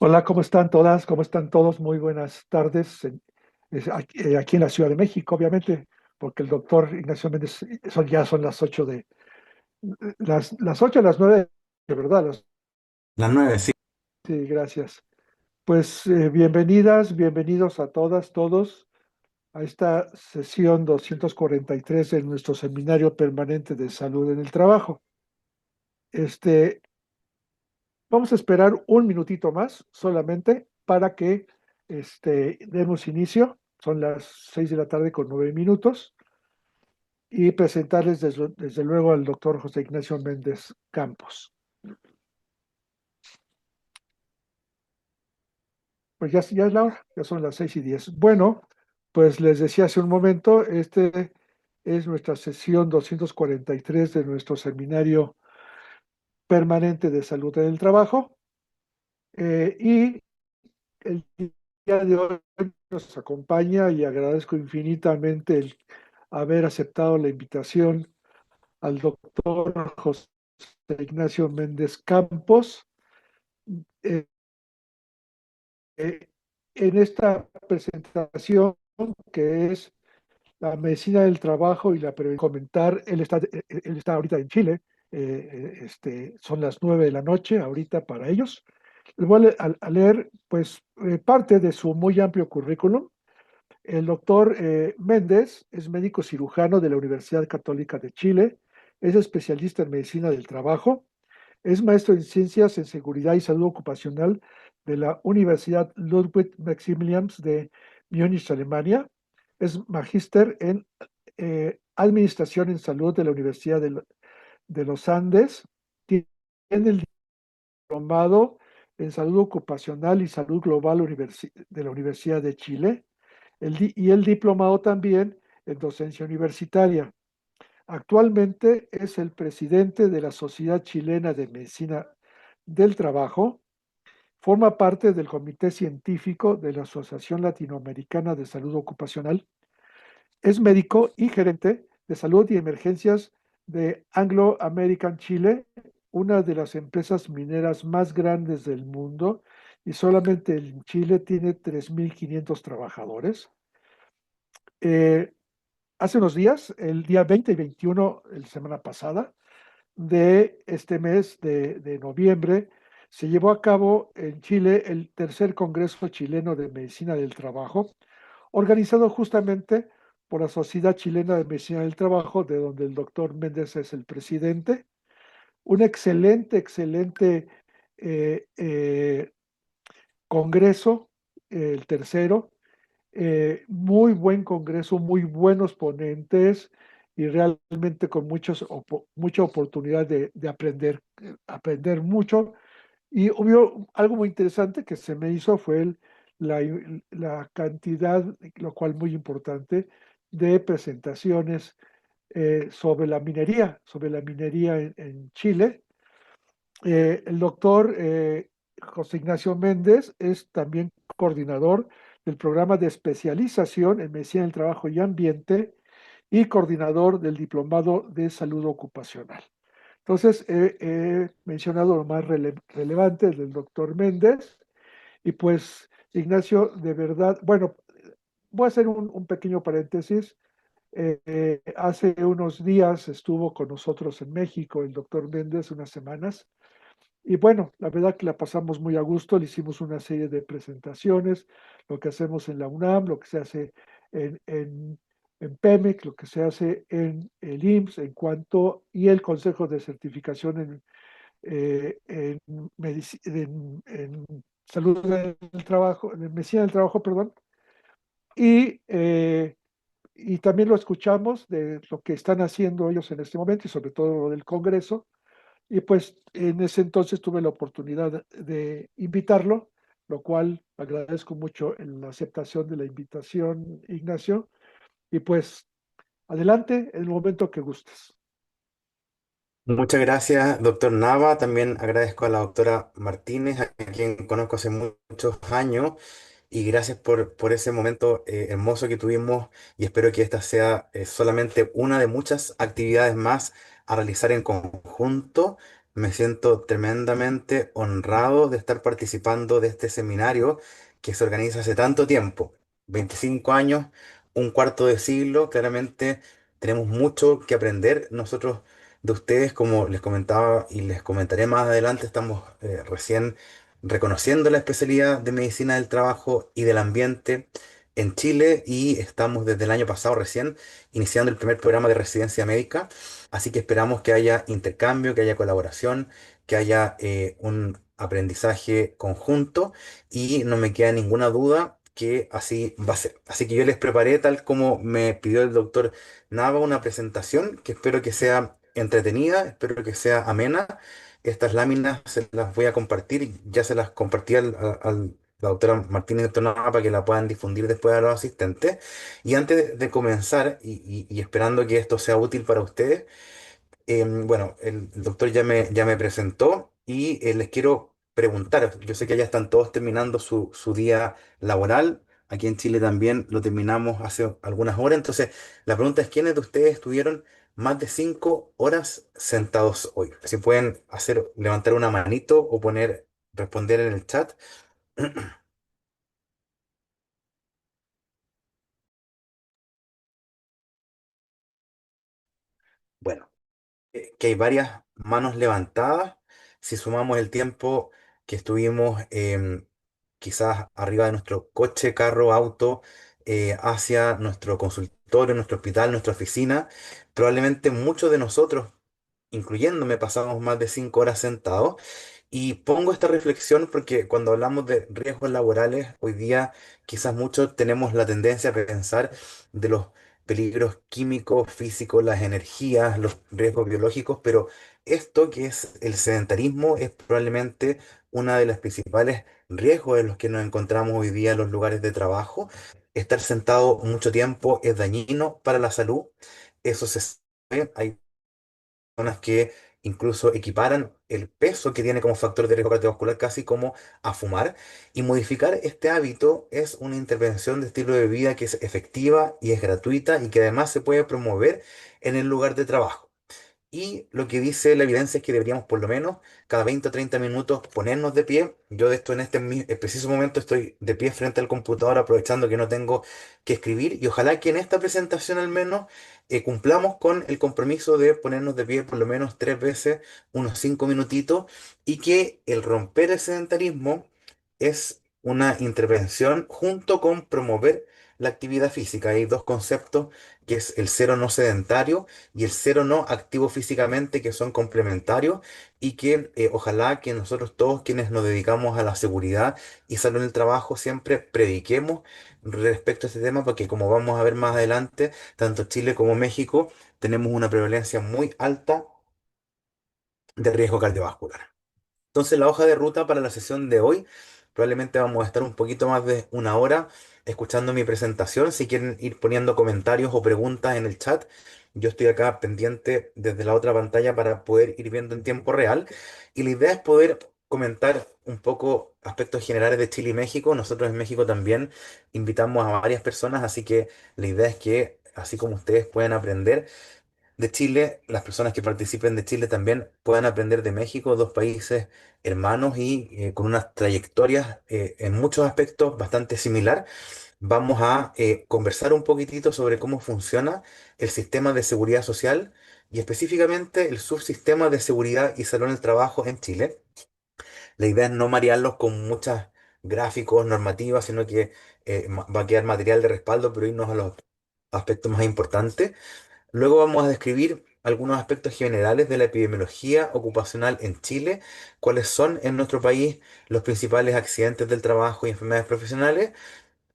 Hola, ¿cómo están todas? ¿Cómo están todos? Muy buenas tardes. Aquí en la Ciudad de México, obviamente, porque el doctor Ignacio Méndez ya son las 8 las 8 las 9, de verdad. Las 9, sí. Sí, gracias. Pues bienvenidas, bienvenidos a todas, todos a esta sesión 243 de nuestro seminario permanente de salud en el trabajo. Este, Vamos a esperar un minutito más solamente para que demos inicio. Son las 6 de la tarde con 9 minutos y presentarles desde luego al doctor José Ignacio Méndez Campos. Pues ya es la hora, ya son las 6:10. Bueno, pues les decía hace un momento, es nuestra sesión 243 de nuestro seminario permanente de salud en el trabajo. Y el día de hoy nos acompaña y agradezco infinitamente el haber aceptado la invitación al doctor José Ignacio Méndez Campos eh, eh, en esta presentación que es la medicina del trabajo y la prevención. Comentar, él está ahorita en Chile, son las 9 de la noche ahorita para ellos. Les voy a leer pues parte de su muy amplio currículum. El doctor Méndez es médico cirujano de la Universidad Católica de Chile, es especialista en medicina del trabajo, es maestro en ciencias en seguridad y salud ocupacional de la Universidad Ludwig Maximilians de Múnich, Alemania, es magíster en administración en salud de la Universidad de los Andes, tiene el diplomado en salud ocupacional y salud global de la Universidad de Chile y el diplomado también en docencia universitaria. Actualmente es el presidente de la Sociedad Chilena de Medicina del Trabajo, forma parte del comité científico de la Asociación Latinoamericana de Salud Ocupacional, es médico y gerente de salud y emergencias de Anglo American Chile, una de las empresas mineras más grandes del mundo, y solamente en Chile tiene 3.500 trabajadores. Eh, Hace unos días, el día 20 y 21, la semana pasada, de este mes de noviembre, se llevó a cabo en Chile el tercer Congreso Chileno de Medicina del Trabajo, organizado justamente por la Sociedad Chilena de Medicina del Trabajo, de donde el doctor Méndez es el presidente. Un excelente, excelente eh, eh, congreso, el tercero, muy buen congreso, muy buenos ponentes y realmente con mucha oportunidad de aprender, aprender mucho. Y hubo algo muy interesante que se me hizo fue la, la cantidad, lo cual muy importante, de presentaciones sobre la minería en Chile. El doctor José Ignacio Méndez es también coordinador del programa de especialización en medicina del trabajo y ambiente y coordinador del diplomado de salud ocupacional. Entonces, he mencionado lo más relevante del doctor Méndez y pues, Ignacio, de verdad, bueno, voy a hacer un pequeño paréntesis. Hace unos días estuvo con nosotros en México el doctor Méndez, unas semanas, y bueno, la verdad que la pasamos muy a gusto, le hicimos una serie de presentaciones, lo que hacemos en la UNAM, lo que se hace en, en, en Pemex, lo que se hace en el IMSS y el Consejo de Certificación en, en salud del trabajo, en medicina del trabajo, perdón, y, eh, y también lo escuchamos de lo que están haciendo ellos en este momento y sobre todo lo del Congreso y pues en ese entonces tuve la oportunidad de invitarlo, lo cual agradezco mucho en la aceptación de la invitación, Ignacio. Y pues adelante, en el momento que gustes. Muchas gracias, doctor Nava. También agradezco a la doctora Martínez, a quien conozco hace muchos años, y gracias por ese momento hermoso que tuvimos y espero que esta sea solamente una de muchas actividades más a realizar en conjunto. Me siento tremendamente honrado de estar participando de este seminario que se organiza hace tanto tiempo, 25 años, un cuarto de siglo. Claramente tenemos mucho que aprender nosotros de ustedes, como les comentaba y les comentaré más adelante. Estamos recién reconociendo la especialidad de medicina del trabajo y del ambiente en Chile, y estamos desde el año pasado recién iniciando el primer programa de residencia médica. Así que esperamos que haya intercambio, que haya colaboración, que haya un aprendizaje conjunto, y no me queda ninguna duda que así va a ser. Así que yo les preparé, tal como me pidió el doctor Nava, una presentación que espero que sea entretenida, espero que sea amena. Estas láminas se las voy a compartir, ya se las compartí la doctora Martínez y doctor Nava para que la puedan difundir después a los asistentes. Y antes de comenzar, y esperando que esto sea útil para ustedes, bueno, el doctor ya me presentó, y les quiero preguntar. Yo sé que ya están todos terminando su día laboral. Aquí en Chile también lo terminamos hace algunas horas. Entonces, la pregunta es: ¿quiénes de ustedes estuvieron más de 5 horas sentados hoy? Si pueden hacer, levantar una manito o responder en el chat. Bueno, que hay varias manos levantadas. Si sumamos el tiempo que estuvimos quizás arriba de nuestro coche, carro, auto, hacia nuestro consultorio, nuestro hospital, nuestra oficina, probablemente muchos de nosotros, incluyéndome, pasamos más de 5 horas sentados. Y pongo esta reflexión porque cuando hablamos de riesgos laborales, hoy día quizás muchos tenemos la tendencia a pensar de los peligros químicos, físicos, las energías, los riesgos biológicos, pero esto que es el sedentarismo es probablemente una de las principales riesgos en los que nos encontramos hoy día en los lugares de trabajo. Estar sentado mucho tiempo es dañino para la salud, eso se sabe. Hay personas que incluso equiparan el peso que tiene como factor de riesgo cardiovascular casi como a fumar. Y modificar este hábito es una intervención de estilo de vida que es efectiva y es gratuita, y que además se puede promover en el lugar de trabajo. Y lo que dice la evidencia es que deberíamos por lo menos cada 20 o 30 minutos ponernos de pie. Yo de esto en este preciso momento estoy de pie frente al computador, aprovechando que no tengo que escribir, y ojalá que en esta presentación al menos cumplamos con el compromiso de ponernos de pie por lo menos 3 veces, unos 5 minutitos, y que el romper el sedentarismo es una intervención junto con promover la actividad física. Hay dos conceptos, que es el cero no sedentario y el cero no activo físicamente, que son complementarios, y que ojalá que nosotros todos quienes nos dedicamos a la seguridad y salud en el trabajo siempre prediquemos respecto a este tema, porque como vamos a ver más adelante, tanto Chile como México tenemos una prevalencia muy alta de riesgo cardiovascular. Entonces, la hoja de ruta para la sesión de hoy, probablemente vamos a estar un poquito más de una hora escuchando mi presentación. Si quieren ir poniendo comentarios o preguntas en el chat, yo estoy acá pendiente desde la otra pantalla para poder ir viendo en tiempo real. Y la idea es poder comentar un poco aspectos generales de Chile y México. Nosotros en México también invitamos a varias personas, así que la idea es que, así como ustedes pueden aprender de Chile, las personas que participen de Chile también puedan aprender de México, dos países hermanos y con unas trayectorias en muchos aspectos bastante similar. Vamos a conversar un poquitito sobre cómo funciona el sistema de seguridad social, y específicamente el subsistema de seguridad y salud en el trabajo en Chile. La idea es no marearlos con muchas gráficos, normativas, sino que va a quedar material de respaldo, pero irnos a los aspectos más importantes. Luego vamos a describir algunos aspectos generales de la epidemiología ocupacional en Chile, cuáles son en nuestro país los principales accidentes del trabajo y enfermedades profesionales.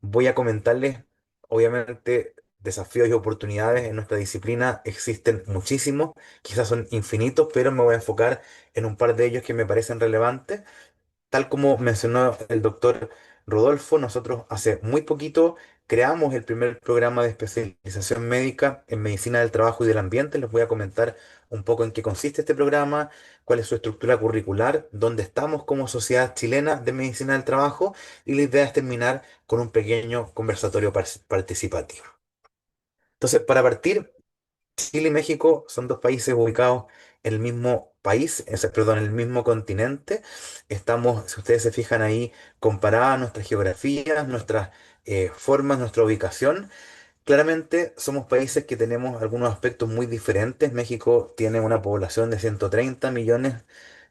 Voy a comentarles, obviamente, desafíos y oportunidades en nuestra disciplina. Existen muchísimos, quizás son infinitos, pero me voy a enfocar en un par de ellos que me parecen relevantes. Tal como mencionó el doctor Rodolfo, nosotros hace muy poquito creamos el primer programa de especialización médica en medicina del trabajo y del ambiente. Les voy a comentar un poco en qué consiste este programa, cuál es su estructura curricular, dónde estamos como sociedad chilena de medicina del trabajo, y la idea es terminar con un pequeño conversatorio participativo. Entonces, para partir, Chile y México son dos países ubicados en el mismo país, perdón, en el mismo continente. Estamos, si ustedes se fijan ahí, comparadas nuestras geografías, nuestras formas, nuestra ubicación. Claramente somos países que tenemos algunos aspectos muy diferentes. México tiene una población de 130 millones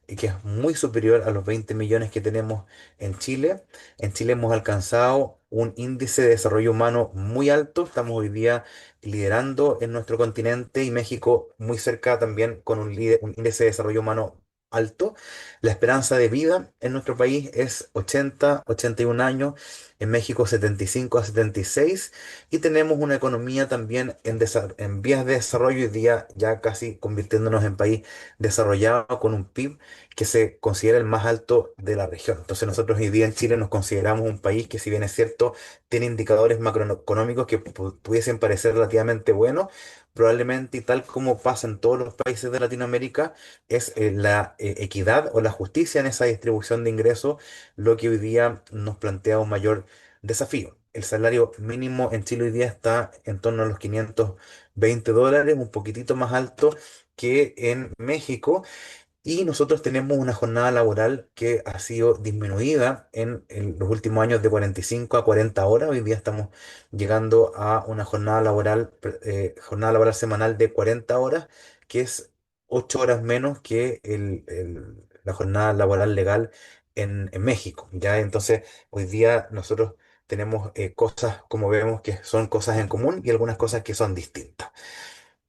y que es muy superior a los 20 millones que tenemos en Chile. En Chile hemos alcanzado un índice de desarrollo humano muy alto. Estamos hoy día liderando en nuestro continente y México muy cerca también con un índice de desarrollo humano alto. La esperanza de vida en nuestro país es 81 años, en México 75 a 76 y tenemos una economía también en vías de desarrollo hoy día ya casi convirtiéndonos en país desarrollado con un PIB que se considera el más alto de la región. Entonces nosotros hoy día en Chile nos consideramos un país que si bien es cierto, tiene indicadores macroeconómicos que pudiesen parecer relativamente buenos, probablemente y tal como pasa en todos los países de Latinoamérica, es la equidad o la justicia en esa distribución de ingresos lo que hoy día nos plantea un mayor desafío. El salario mínimo en Chile hoy día está en torno a los $520, un poquitito más alto que en México. Y nosotros tenemos una jornada laboral que ha sido disminuida en los últimos años de 45 a 40 horas. Hoy día estamos llegando a una jornada laboral semanal de 40 horas, que es 8 horas menos que la jornada laboral legal en México. ¿Ya? Entonces, hoy día nosotros tenemos cosas, como vemos, que son cosas en común y algunas cosas que son distintas.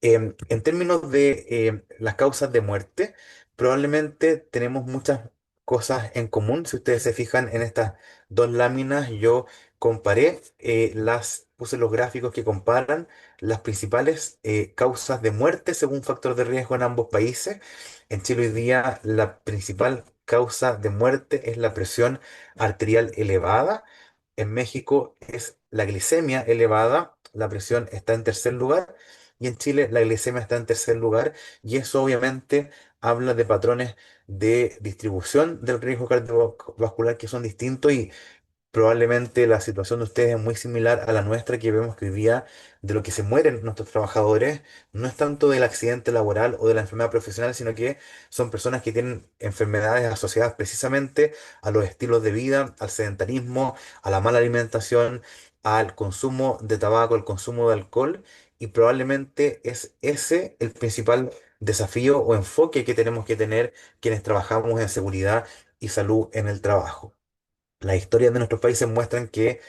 En términos de las causas de muerte, probablemente tenemos muchas cosas en común. Si ustedes se fijan en estas dos láminas, yo comparé puse los gráficos que comparan las principales causas de muerte según factor de riesgo en ambos países. En Chile hoy día la principal causa de muerte es la presión arterial elevada. En México es la glicemia elevada, la presión está en tercer lugar y en Chile la glicemia está en tercer lugar y eso obviamente habla de patrones de distribución del riesgo cardiovascular que son distintos y probablemente la situación de ustedes es muy similar a la nuestra, que vemos que hoy día de lo que se mueren nuestros trabajadores no es tanto del accidente laboral o de la enfermedad profesional, sino que son personas que tienen enfermedades asociadas precisamente a los estilos de vida, al sedentarismo, a la mala alimentación, al consumo de tabaco, al consumo de alcohol, y probablemente es ese el principal desafío o enfoque que tenemos que tener quienes trabajamos en seguridad y salud en el trabajo. Las historias de nuestros países muestran que,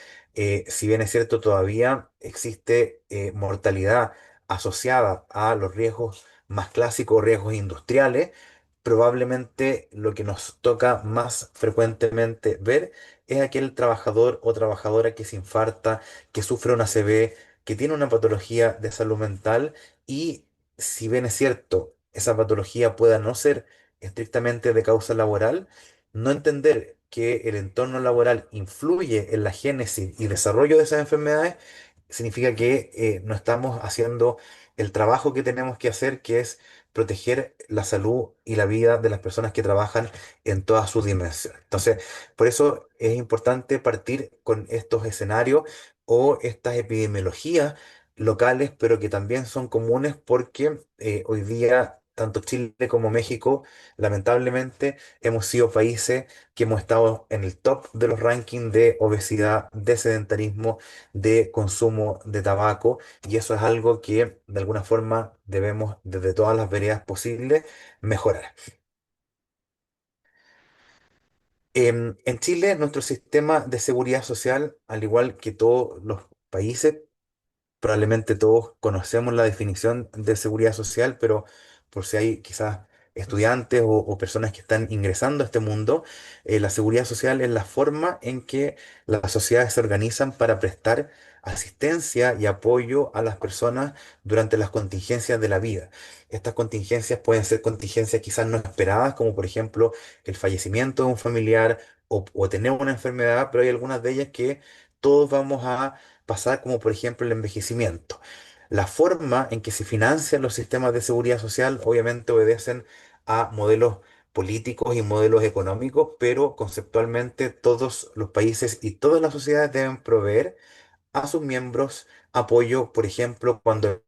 si bien es cierto, todavía existe mortalidad asociada a los riesgos más clásicos, riesgos industriales, probablemente lo que nos toca más frecuentemente ver es aquel trabajador o trabajadora que se infarta, que sufre una ACV, que tiene una patología de salud mental y, si bien es cierto, esa patología pueda no ser estrictamente de causa laboral, no entender que el entorno laboral influye en la génesis y desarrollo de esas enfermedades significa que no estamos haciendo el trabajo que tenemos que hacer, que es proteger la salud y la vida de las personas que trabajan en todas sus dimensiones. Entonces, por eso es importante partir con estos escenarios o estas epidemiologías locales, pero que también son comunes porque hoy día tanto Chile como México, lamentablemente, hemos sido países que hemos estado en el top de los rankings de obesidad, de sedentarismo, de consumo de tabaco, y eso es algo que de alguna forma debemos, desde todas las veredas posibles, mejorar. En Chile, nuestro sistema de seguridad social, al igual que todos los países, probablemente todos conocemos la definición de seguridad social, pero por si hay quizás estudiantes o personas que están ingresando a este mundo, la seguridad social es la forma en que las sociedades se organizan para prestar asistencia y apoyo a las personas durante las contingencias de la vida. Estas contingencias pueden ser contingencias quizás no esperadas, como por ejemplo el fallecimiento de un familiar o tener una enfermedad, pero hay algunas de ellas que todos vamos a pasar, como por ejemplo el envejecimiento. La forma en que se financian los sistemas de seguridad social obviamente obedecen a modelos políticos y modelos económicos, pero conceptualmente todos los países y todas las sociedades deben proveer a sus miembros apoyo, por ejemplo, cuando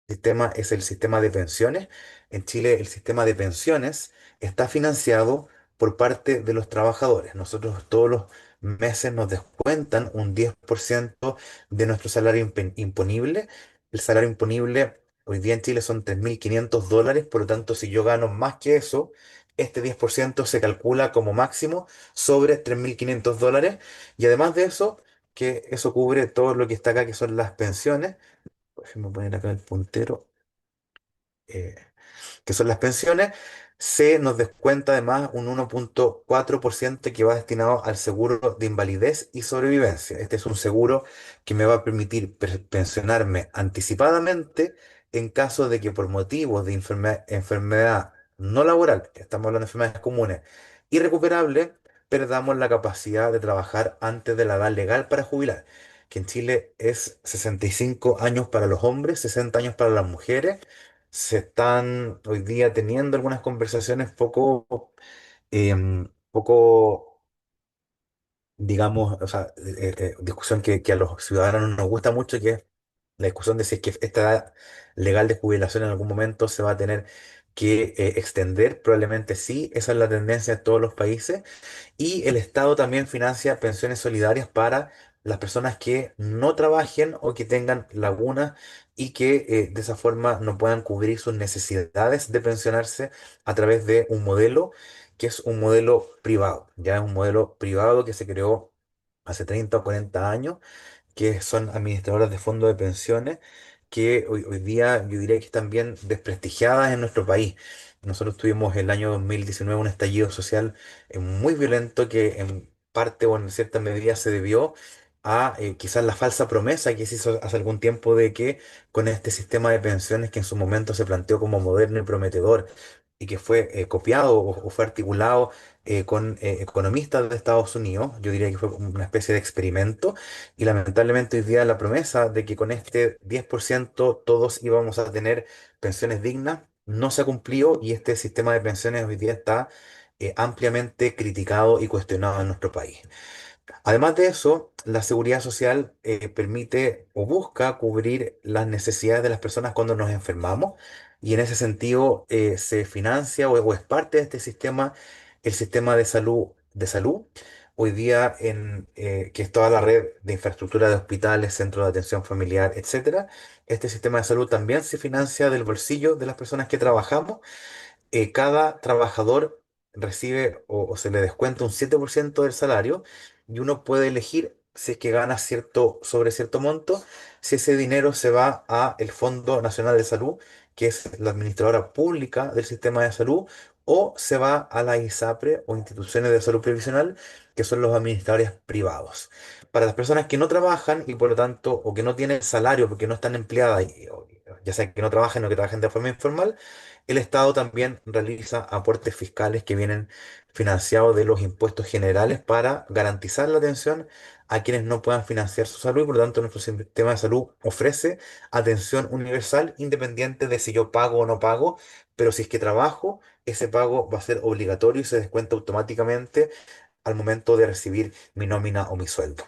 sistema es el sistema de pensiones. En Chile el sistema de pensiones está financiado por parte de los trabajadores. Nosotros todos los meses nos descuentan un 10% de nuestro salario imponible. El salario imponible hoy día en Chile son $3.500, por lo tanto si yo gano más que eso, este 10% se calcula como máximo sobre $3.500. Y además de eso, que eso cubre todo lo que está acá, que son las pensiones. Déjenme poner acá el puntero. eh, que son las pensiones, se nos descuenta además un 1,4% que va destinado al seguro de invalidez y sobrevivencia. Este es un seguro que me va a permitir pensionarme anticipadamente en caso de que por motivos de enfermedad no laboral, estamos hablando de enfermedades comunes, irrecuperables, perdamos la capacidad de trabajar antes de la edad legal para jubilar, que en Chile es 65 años para los hombres, 60 años para las mujeres. Se están hoy día teniendo algunas conversaciones poco, digamos, o sea, discusión que a los ciudadanos no nos gusta mucho, que es la discusión de si es que esta edad legal de jubilación en algún momento se va a tener que extender. Probablemente sí, esa es la tendencia de todos los países. Y el Estado también financia pensiones solidarias para las personas que no trabajen o que tengan lagunas y que de esa forma no puedan cubrir sus necesidades de pensionarse a través de un modelo que es un modelo privado. Ya es un modelo privado que se creó hace 30 o 40 años, que son administradoras de fondos de pensiones, que hoy día yo diría que están bien desprestigiadas en nuestro país. Nosotros tuvimos el año 2019 un estallido social muy violento que en parte o en cierta medida se debió a quizás la falsa promesa que se hizo hace algún tiempo de que con este sistema de pensiones que en su momento se planteó como moderno y prometedor y que fue copiado o fue articulado con economistas de Estados Unidos, yo diría que fue como una especie de experimento y lamentablemente hoy día la promesa de que con este 10% todos íbamos a tener pensiones dignas no se ha cumplido y este sistema de pensiones hoy día está ampliamente criticado y cuestionado en nuestro país. Además de eso, la seguridad social permite o busca cubrir las necesidades de las personas cuando nos enfermamos y en ese sentido se financia o es parte de este sistema el sistema de salud. Hoy día que es toda la red de infraestructura de hospitales, centros de atención familiar, etcétera, este sistema de salud también se financia del bolsillo de las personas que trabajamos. Cada trabajador recibe o se le descuenta un 7% del salario y uno puede elegir si es que gana sobre cierto monto, si ese dinero se va a el Fondo Nacional de Salud, que es la administradora pública del sistema de salud, o se va a la ISAPRE o instituciones de salud previsional, que son los administradores privados. Para las personas que no trabajan y por lo tanto, o que no tienen salario porque no están empleadas, ya sea que no trabajen o que trabajen de forma informal, el Estado también realiza aportes fiscales que vienen financiados de los impuestos generales para garantizar la atención a quienes no puedan financiar su salud y por lo tanto nuestro sistema de salud ofrece atención universal independiente de si yo pago o no pago, pero si es que trabajo, ese pago va a ser obligatorio y se descuenta automáticamente al momento de recibir mi nómina o mi sueldo.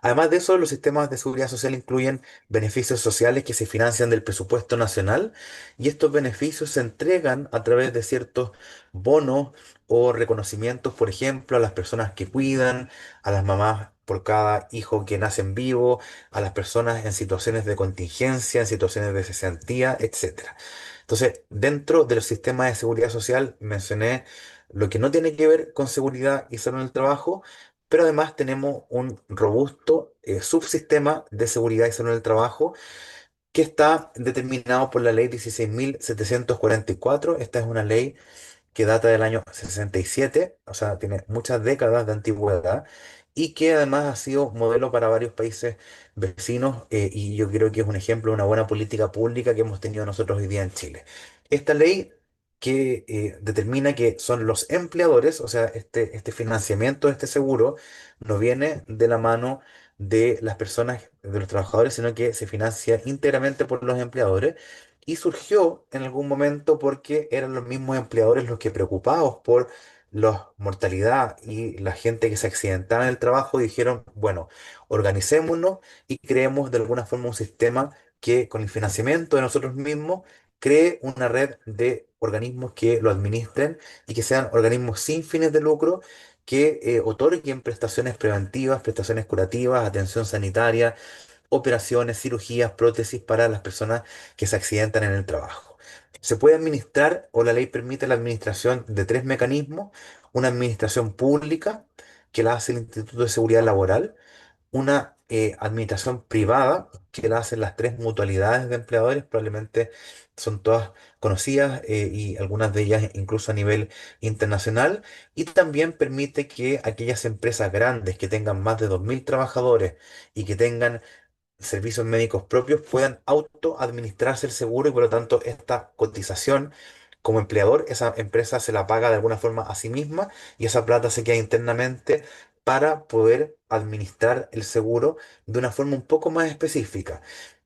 Además de eso, los sistemas de seguridad social incluyen beneficios sociales que se financian del presupuesto nacional y estos beneficios se entregan a través de ciertos bonos o reconocimientos, por ejemplo, a las personas que cuidan, a las mamás por cada hijo que nace en vivo, a las personas en situaciones de contingencia, en situaciones de cesantía, etcétera. Entonces, dentro del sistema de seguridad social mencioné lo que no tiene que ver con seguridad y salud en el trabajo, pero además tenemos un robusto subsistema de seguridad y salud en el trabajo que está determinado por la ley 16.744. Esta es una ley que data del año 67, o sea, tiene muchas décadas de antigüedad y que además ha sido modelo para varios países vecinos y yo creo que es un ejemplo de una buena política pública que hemos tenido nosotros hoy día en Chile. Esta ley que determina que son los empleadores, o sea, este financiamiento, este seguro, no viene de la mano de las personas, de los trabajadores, sino que se financia íntegramente por los empleadores y surgió en algún momento porque eran los mismos empleadores los que preocupados por la mortalidad y la gente que se accidentaba en el trabajo dijeron, bueno, organicémonos y creemos de alguna forma un sistema que con el financiamiento de nosotros mismos cree una red de organismos que lo administren y que sean organismos sin fines de lucro que otorguen prestaciones preventivas, prestaciones curativas, atención sanitaria, operaciones, cirugías, prótesis para las personas que se accidentan en el trabajo. Se puede administrar, o la ley permite la administración de tres mecanismos: una administración pública, que la hace el Instituto de Seguridad Laboral; una administración privada, que la hacen las tres mutualidades de empleadores, probablemente son todas conocidas, y algunas de ellas incluso a nivel internacional; y también permite que aquellas empresas grandes que tengan más de 2.000 trabajadores y que tengan servicios médicos propios puedan autoadministrarse el seguro, y por lo tanto esta cotización como empleador, esa empresa se la paga de alguna forma a sí misma, y esa plata se queda internamente para poder administrar el seguro de una forma un poco más específica.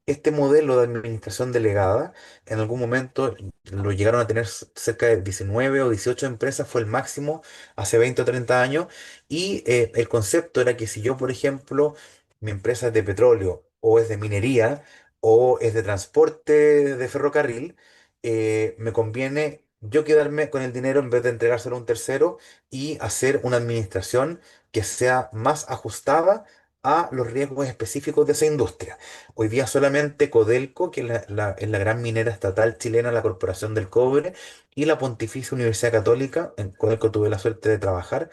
Este modelo de administración delegada, en algún momento lo llegaron a tener cerca de 19 o 18 empresas, fue el máximo hace 20 o 30 años, y el concepto era que si yo, por ejemplo, mi empresa es de petróleo, o es de minería, o es de transporte de ferrocarril, me conviene yo quedarme con el dinero en vez de entregárselo a un tercero, y hacer una administración que sea más ajustada a los riesgos específicos de esa industria. Hoy día solamente Codelco, que es es la gran minera estatal chilena, la Corporación del Cobre, y la Pontificia Universidad Católica, en Codelco tuve la suerte de trabajar,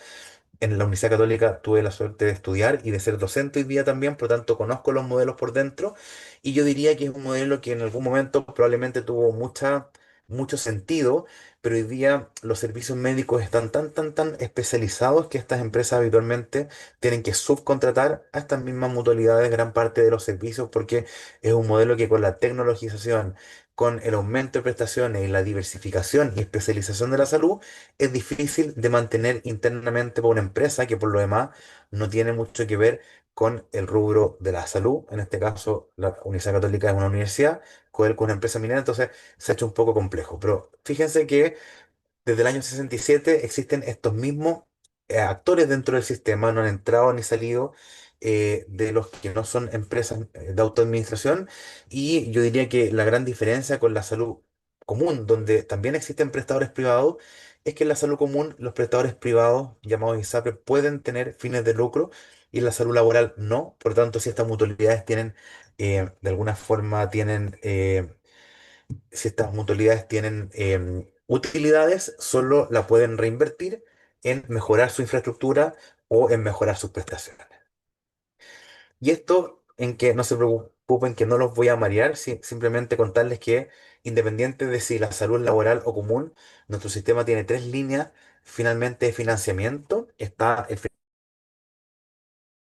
en la Universidad Católica tuve la suerte de estudiar y de ser docente hoy día también, por lo tanto conozco los modelos por dentro, y yo diría que es un modelo que en algún momento probablemente tuvo mucho sentido, pero hoy día los servicios médicos están tan especializados que estas empresas habitualmente tienen que subcontratar a estas mismas mutualidades gran parte de los servicios, porque es un modelo que con la tecnologización, con el aumento de prestaciones y la diversificación y especialización de la salud, es difícil de mantener internamente para una empresa que por lo demás no tiene mucho que ver con el rubro de la salud. En este caso, la Universidad Católica es una universidad, con una empresa minera, entonces se ha hecho un poco complejo. Pero fíjense que desde el año 67 existen estos mismos actores dentro del sistema, no han entrado ni salido de los que no son empresas de autoadministración, y yo diría que la gran diferencia con la salud común, donde también existen prestadores privados, es que en la salud común los prestadores privados, llamados ISAPRE, pueden tener fines de lucro, y en la salud laboral no. Por lo tanto, si estas mutualidades tienen, de alguna forma, si estas mutualidades tienen utilidades, solo la pueden reinvertir en mejorar su infraestructura o en mejorar sus prestaciones. Y esto en que no se preocupen, que no los voy a marear, simplemente contarles que independiente de si la salud es laboral o común, nuestro sistema tiene tres líneas finalmente de financiamiento. Está el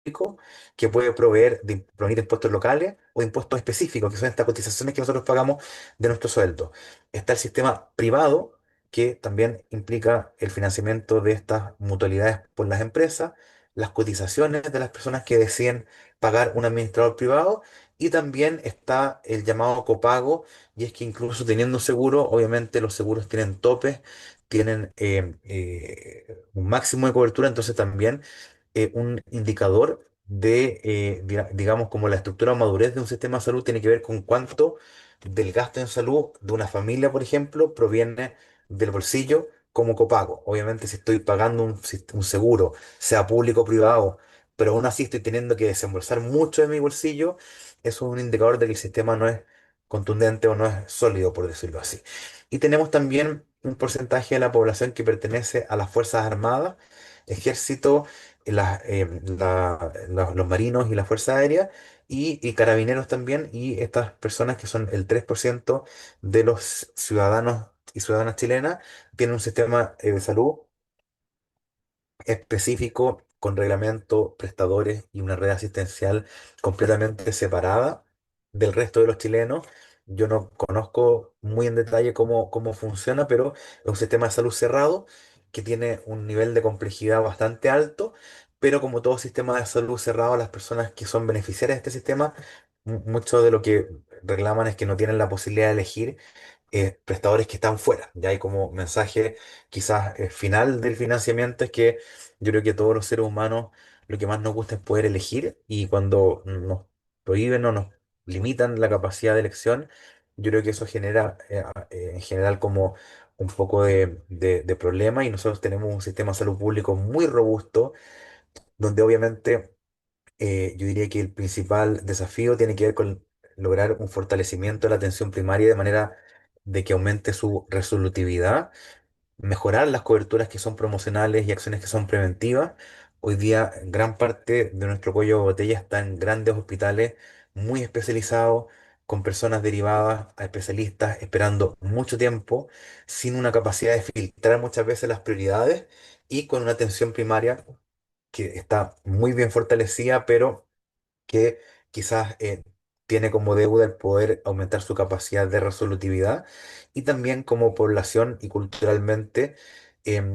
público, que puede provenir de impuestos locales o impuestos específicos, que son estas cotizaciones que nosotros pagamos de nuestro sueldo. Está el sistema privado, que también implica el financiamiento de estas mutualidades por las empresas, las cotizaciones de las personas que deciden pagar un administrador privado, y también está el llamado copago, y es que incluso teniendo un seguro, obviamente los seguros tienen topes, tienen un máximo de cobertura, entonces también un indicador de, digamos, como la estructura o madurez de un sistema de salud tiene que ver con cuánto del gasto en salud de una familia, por ejemplo, proviene del bolsillo como copago. Obviamente, si estoy pagando un seguro, sea público o privado, pero aún así estoy teniendo que desembolsar mucho de mi bolsillo, eso es un indicador de que el sistema no es contundente o no es sólido, por decirlo así. Y tenemos también un porcentaje de la población que pertenece a las Fuerzas Armadas, Ejército, los marinos y la Fuerza Aérea, y carabineros también, y estas personas que son el 3% de los ciudadanos y ciudadanas chilenas, tienen un sistema de salud específico, con reglamento, prestadores y una red asistencial completamente separada del resto de los chilenos. Yo no conozco muy en detalle cómo funciona, pero es un sistema de salud cerrado que tiene un nivel de complejidad bastante alto, pero como todo sistema de salud cerrado, las personas que son beneficiarias de este sistema, mucho de lo que reclaman es que no tienen la posibilidad de elegir prestadores que están fuera. Ya hay como mensaje quizás final del financiamiento, es que yo creo que todos los seres humanos lo que más nos gusta es poder elegir, y cuando nos prohíben o nos limitan la capacidad de elección, yo creo que eso genera en general como un poco de problema y nosotros tenemos un sistema de salud público muy robusto, donde obviamente yo diría que el principal desafío tiene que ver con lograr un fortalecimiento de la atención primaria de manera de que aumente su resolutividad, mejorar las coberturas que son promocionales y acciones que son preventivas. Hoy día, gran parte de nuestro cuello de botella está en grandes hospitales muy especializados, con personas derivadas a especialistas esperando mucho tiempo, sin una capacidad de filtrar muchas veces las prioridades y con una atención primaria que está muy bien fortalecida, pero que quizás tiene como deuda el poder aumentar su capacidad de resolutividad y también como población y culturalmente.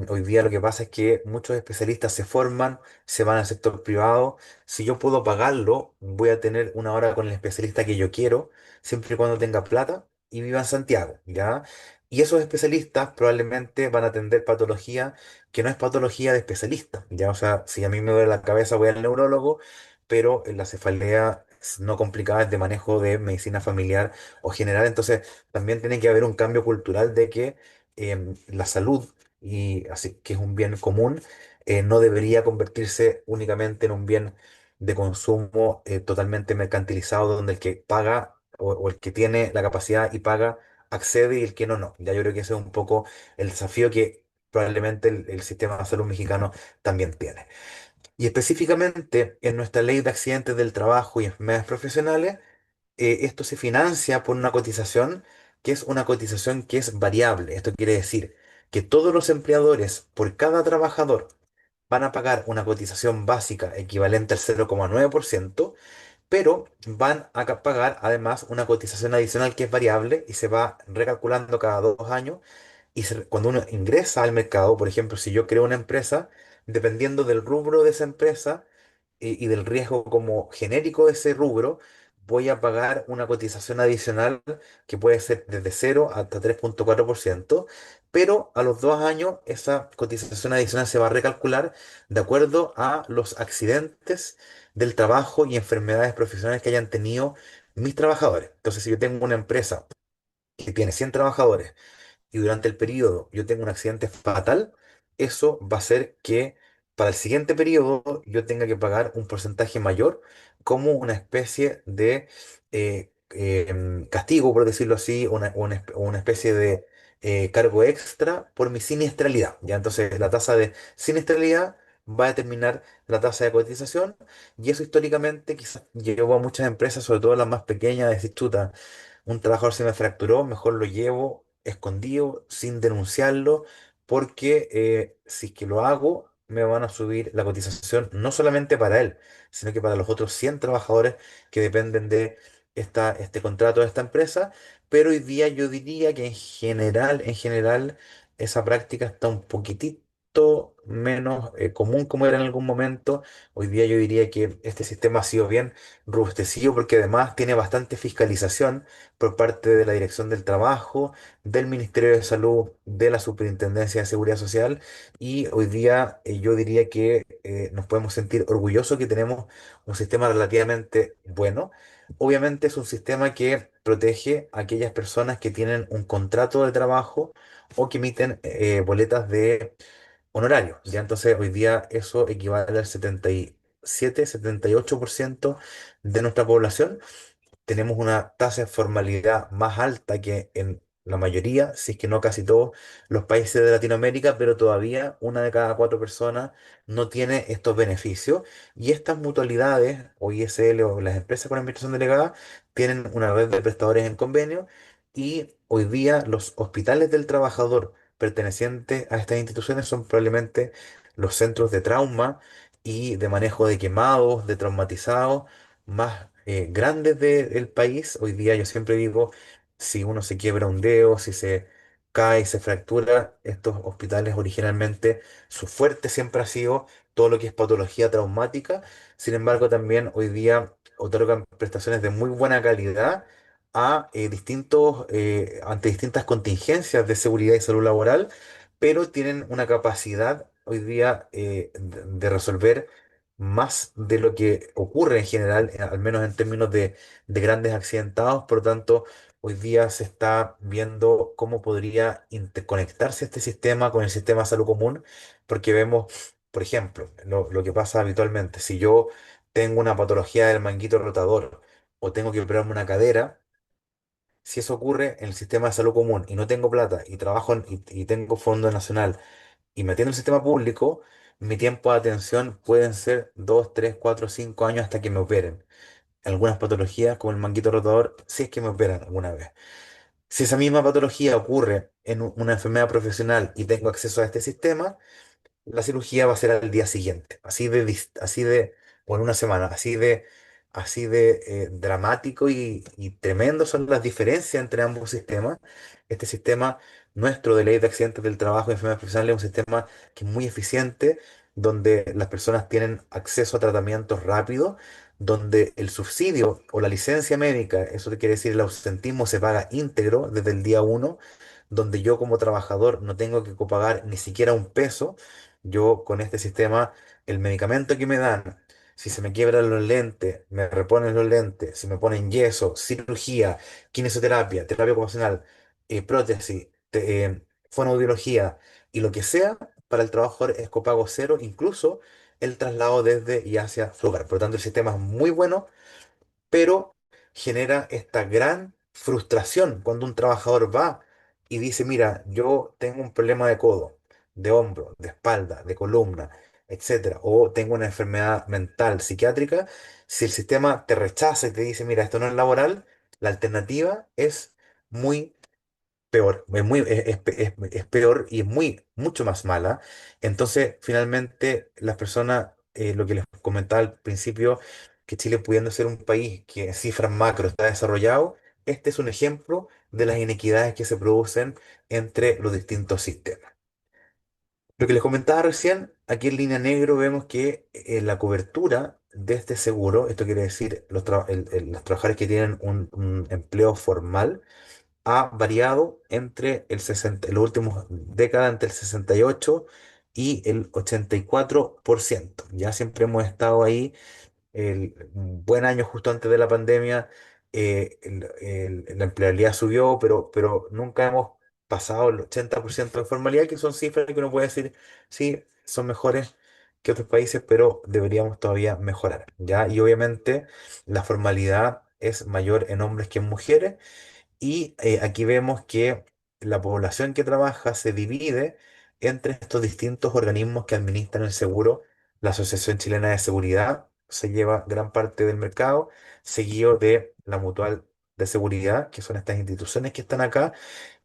Hoy día lo que pasa es que muchos especialistas se forman, se van al sector privado. Si yo puedo pagarlo, voy a tener una hora con el especialista que yo quiero, siempre y cuando tenga plata y viva en Santiago, ¿ya? Y esos especialistas probablemente van a atender patología que no es patología de especialista, ¿ya? O sea, si a mí me duele la cabeza, voy al neurólogo, pero en la cefalea no complicada es de manejo de medicina familiar o general. Entonces, también tiene que haber un cambio cultural de que la salud, y así que es un bien común, no debería convertirse únicamente en un bien de consumo totalmente mercantilizado, donde el que paga o el que tiene la capacidad y paga accede y el que no, no. Ya yo creo que ese es un poco el desafío que probablemente el sistema de salud mexicano también tiene. Y específicamente en nuestra ley de accidentes del trabajo y enfermedades profesionales, esto se financia por una cotización que es una cotización que es variable. Esto quiere decir que todos los empleadores por cada trabajador van a pagar una cotización básica equivalente al 0,9%, pero van a pagar además una cotización adicional que es variable y se va recalculando cada 2 años. Y cuando uno ingresa al mercado, por ejemplo, si yo creo una empresa, dependiendo del rubro de esa empresa y del riesgo como genérico de ese rubro, voy a pagar una cotización adicional que puede ser desde 0 hasta 3,4%, pero a los 2 años esa cotización adicional se va a recalcular de acuerdo a los accidentes del trabajo y enfermedades profesionales que hayan tenido mis trabajadores. Entonces, si yo tengo una empresa que tiene 100 trabajadores, y durante el periodo yo tengo un accidente fatal, eso va a hacer que para el siguiente periodo yo tenga que pagar un porcentaje mayor como una especie de castigo, por decirlo así, una especie de cargo extra por mi siniestralidad. ¿Ya? Entonces la tasa de siniestralidad va a determinar la tasa de cotización y eso históricamente quizás llevó a muchas empresas, sobre todo las más pequeñas, a decir, chuta, un trabajador se me fracturó, mejor lo llevo escondido, sin denunciarlo, porque si es que lo hago, me van a subir la cotización no solamente para él, sino que para los otros 100 trabajadores que dependen de este contrato de esta empresa. Pero hoy día yo diría que en general, esa práctica está un poquitito menos común como era en algún momento. Hoy día yo diría que este sistema ha sido bien robustecido porque además tiene bastante fiscalización por parte de la Dirección del Trabajo, del Ministerio de Salud, de la Superintendencia de Seguridad Social y hoy día yo diría que nos podemos sentir orgullosos que tenemos un sistema relativamente bueno. Obviamente es un sistema que protege a aquellas personas que tienen un contrato de trabajo o que emiten boletas de honorario. Ya entonces hoy día eso equivale al 77, 78% de nuestra población. Tenemos una tasa de formalidad más alta que en la mayoría, si es que no casi todos los países de Latinoamérica, pero todavía una de cada 4 personas no tiene estos beneficios. Y estas mutualidades o ISL o las empresas con administración delegada tienen una red de prestadores en convenio y hoy día los hospitales del trabajador pertenecientes a estas instituciones son probablemente los centros de trauma y de manejo de quemados, de traumatizados más grandes del país. Hoy día yo siempre digo, si uno se quiebra un dedo, si se cae, se fractura, estos hospitales originalmente, su fuerte siempre ha sido todo lo que es patología traumática. Sin embargo, también hoy día otorgan prestaciones de muy buena calidad a ante distintas contingencias de seguridad y salud laboral, pero tienen una capacidad hoy día de resolver más de lo que ocurre en general, al menos en términos de grandes accidentados. Por lo tanto, hoy día se está viendo cómo podría interconectarse este sistema con el sistema de salud común, porque vemos, por ejemplo, lo que pasa habitualmente, si yo tengo una patología del manguito rotador o tengo que operarme una cadera, si eso ocurre en el sistema de salud común y no tengo plata y trabajo y tengo fondo nacional y metiendo el sistema público, mi tiempo de atención pueden ser 2 3 4 5 años hasta que me operen. Algunas patologías, como el manguito rotador, si es que me operan alguna vez. Si esa misma patología ocurre en una enfermedad profesional y tengo acceso a este sistema, la cirugía va a ser al día siguiente, o en una semana, así de dramático y tremendo son las diferencias entre ambos sistemas. Este sistema nuestro de ley de accidentes del trabajo y enfermedades profesionales es un sistema que es muy eficiente, donde las personas tienen acceso a tratamientos rápidos, donde el subsidio o la licencia médica, eso quiere decir el ausentismo, se paga íntegro desde el día uno, donde yo como trabajador no tengo que copagar ni siquiera un peso. Yo con este sistema, el medicamento que me dan, si se me quiebran los lentes, me reponen los lentes, si me ponen yeso, cirugía, kinesioterapia, terapia ocupacional, prótesis, fonoaudiología y lo que sea, para el trabajador es copago cero, incluso el traslado desde y hacia su hogar. Por lo tanto, el sistema es muy bueno, pero genera esta gran frustración cuando un trabajador va y dice, mira, yo tengo un problema de codo, de hombro, de espalda, de columna, etcétera, o tengo una enfermedad mental, psiquiátrica. Si el sistema te rechaza y te dice, mira, esto no es laboral, la alternativa es muy peor, es peor y es mucho más mala. Entonces, finalmente, las personas, lo que les comentaba al principio, que Chile pudiendo ser un país que en cifras macro está desarrollado, este es un ejemplo de las inequidades que se producen entre los distintos sistemas. Lo que les comentaba recién, aquí en línea negro vemos que la cobertura de este seguro, esto quiere decir los trabajadores que tienen un empleo formal, ha variado entre en los últimos décadas entre el 68 y el 84%. Ya siempre hemos estado ahí. Un buen año justo antes de la pandemia, la empleabilidad subió, pero nunca hemos pasado el 80% de formalidad, que son cifras que uno puede decir, sí, son mejores que otros países, pero deberíamos todavía mejorar, ¿ya? Y obviamente la formalidad es mayor en hombres que en mujeres, y aquí vemos que la población que trabaja se divide entre estos distintos organismos que administran el seguro. La Asociación Chilena de Seguridad se lleva gran parte del mercado, seguido de la Mutual de Seguridad, que son estas instituciones que están acá.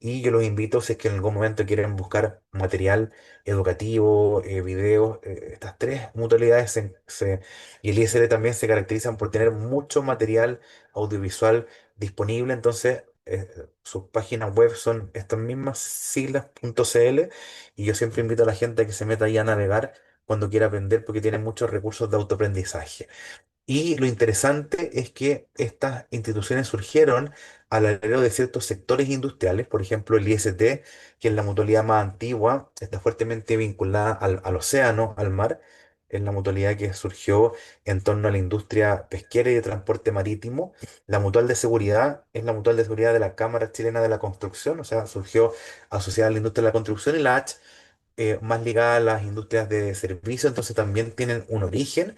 Y yo los invito, si es que en algún momento quieren buscar material educativo, videos, estas tres mutualidades y el ISL también se caracterizan por tener mucho material audiovisual disponible. Entonces, sus páginas web son estas mismas siglas.cl, y yo siempre invito a la gente a que se meta ahí a navegar cuando quiera aprender, porque tiene muchos recursos de autoaprendizaje. Y lo interesante es que estas instituciones surgieron al alrededor de ciertos sectores industriales. Por ejemplo, el IST, que es la mutualidad más antigua, está fuertemente vinculada al océano, al mar. Es la mutualidad que surgió en torno a la industria pesquera y de transporte marítimo. La mutual de seguridad es la mutual de seguridad de la Cámara Chilena de la Construcción, o sea, surgió asociada a la industria de la construcción. Y la H, más ligada a las industrias de servicio, entonces también tienen un origen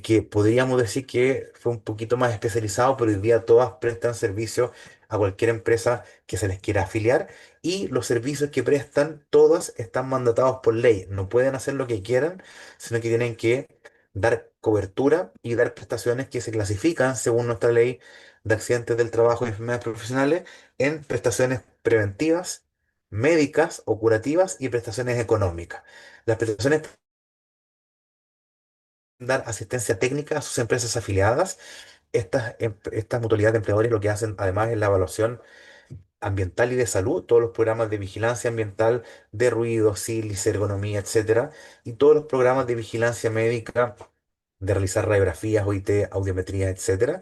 que podríamos decir que fue un poquito más especializado, pero hoy día todas prestan servicio a cualquier empresa que se les quiera afiliar, y los servicios que prestan, todas están mandatados por ley. No pueden hacer lo que quieran, sino que tienen que dar cobertura y dar prestaciones que se clasifican según nuestra ley de accidentes del trabajo y enfermedades profesionales en prestaciones preventivas, médicas o curativas y prestaciones económicas. Las prestaciones dar asistencia técnica a sus empresas afiliadas. Estas mutualidades de empleadores lo que hacen además es la evaluación ambiental y de salud, todos los programas de vigilancia ambiental, de ruido, sílice, ergonomía, etcétera, y todos los programas de vigilancia médica, de realizar radiografías, OIT, audiometría, etcétera.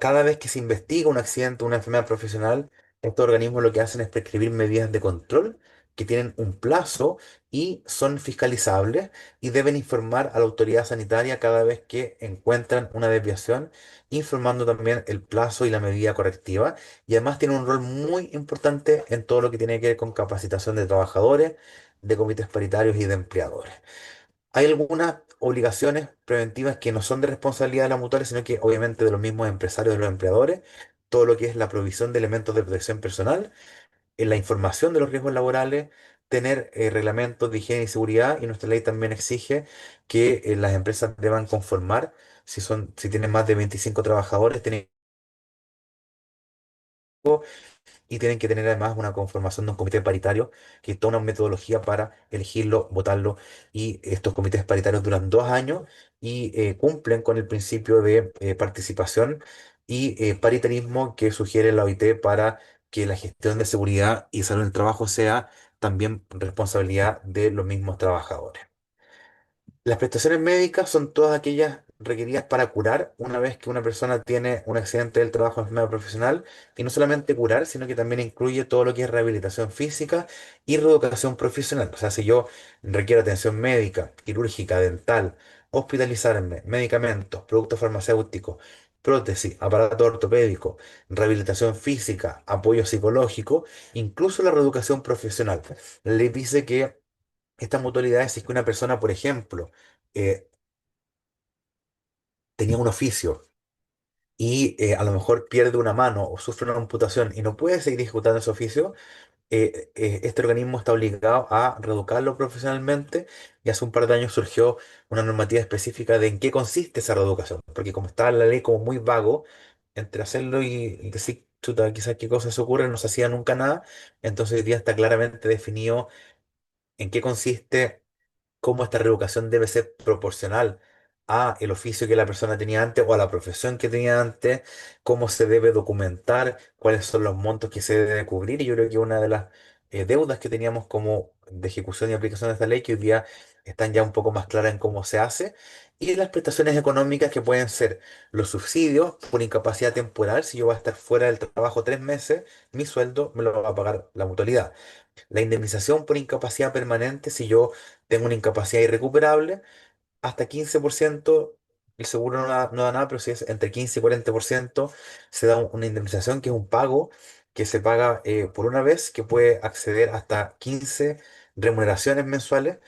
Cada vez que se investiga un accidente, una enfermedad profesional, estos organismos lo que hacen es prescribir medidas de control que tienen un plazo y son fiscalizables y deben informar a la autoridad sanitaria cada vez que encuentran una desviación, informando también el plazo y la medida correctiva. Y además tienen un rol muy importante en todo lo que tiene que ver con capacitación de trabajadores, de comités paritarios y de empleadores. Hay algunas obligaciones preventivas que no son de responsabilidad de las mutuales, sino que obviamente de los mismos empresarios, de los empleadores, todo lo que es la provisión de elementos de protección personal, en la información de los riesgos laborales, tener reglamentos de higiene y seguridad, y nuestra ley también exige que las empresas deban conformar, si tienen más de 25 trabajadores, tienen y tienen que tener además una conformación de un comité paritario que es toda una metodología para elegirlo, votarlo, y estos comités paritarios duran 2 años y cumplen con el principio de participación y paritarismo que sugiere la OIT para que la gestión de seguridad y salud en el trabajo sea también responsabilidad de los mismos trabajadores. Las prestaciones médicas son todas aquellas requeridas para curar una vez que una persona tiene un accidente del trabajo en enfermedad profesional, y no solamente curar, sino que también incluye todo lo que es rehabilitación física y reeducación profesional. O sea, si yo requiero atención médica, quirúrgica, dental, hospitalizarme, medicamentos, productos farmacéuticos, prótesis, aparato ortopédico, rehabilitación física, apoyo psicológico, incluso la reeducación profesional. La ley dice que estas mutualidades, si es que una persona, por ejemplo, eh, tenía un oficio y a lo mejor pierde una mano o sufre una amputación y no puede seguir ejecutando ese oficio, este organismo está obligado a reeducarlo profesionalmente, y hace un par de años surgió una normativa específica de en qué consiste esa reeducación, porque como estaba la ley como muy vago, entre hacerlo y decir, chuta, quizás qué cosas ocurren, no se hacía nunca nada. Entonces hoy día está claramente definido en qué consiste, cómo esta reeducación debe ser proporcional a el oficio que la persona tenía antes o a la profesión que tenía antes, cómo se debe documentar, cuáles son los montos que se debe cubrir. Y yo creo que una de las deudas que teníamos como de ejecución y aplicación de esta ley, que hoy día están ya un poco más claras en cómo se hace, y las prestaciones económicas que pueden ser los subsidios por incapacidad temporal. Si yo voy a estar fuera del trabajo 3 meses, mi sueldo me lo va a pagar la mutualidad. La indemnización por incapacidad permanente, si yo tengo una incapacidad irrecuperable, hasta 15%, el seguro no da nada, pero si es entre 15 y 40%, se da una indemnización, que es un pago que se paga por una vez, que puede acceder hasta 15 remuneraciones mensuales,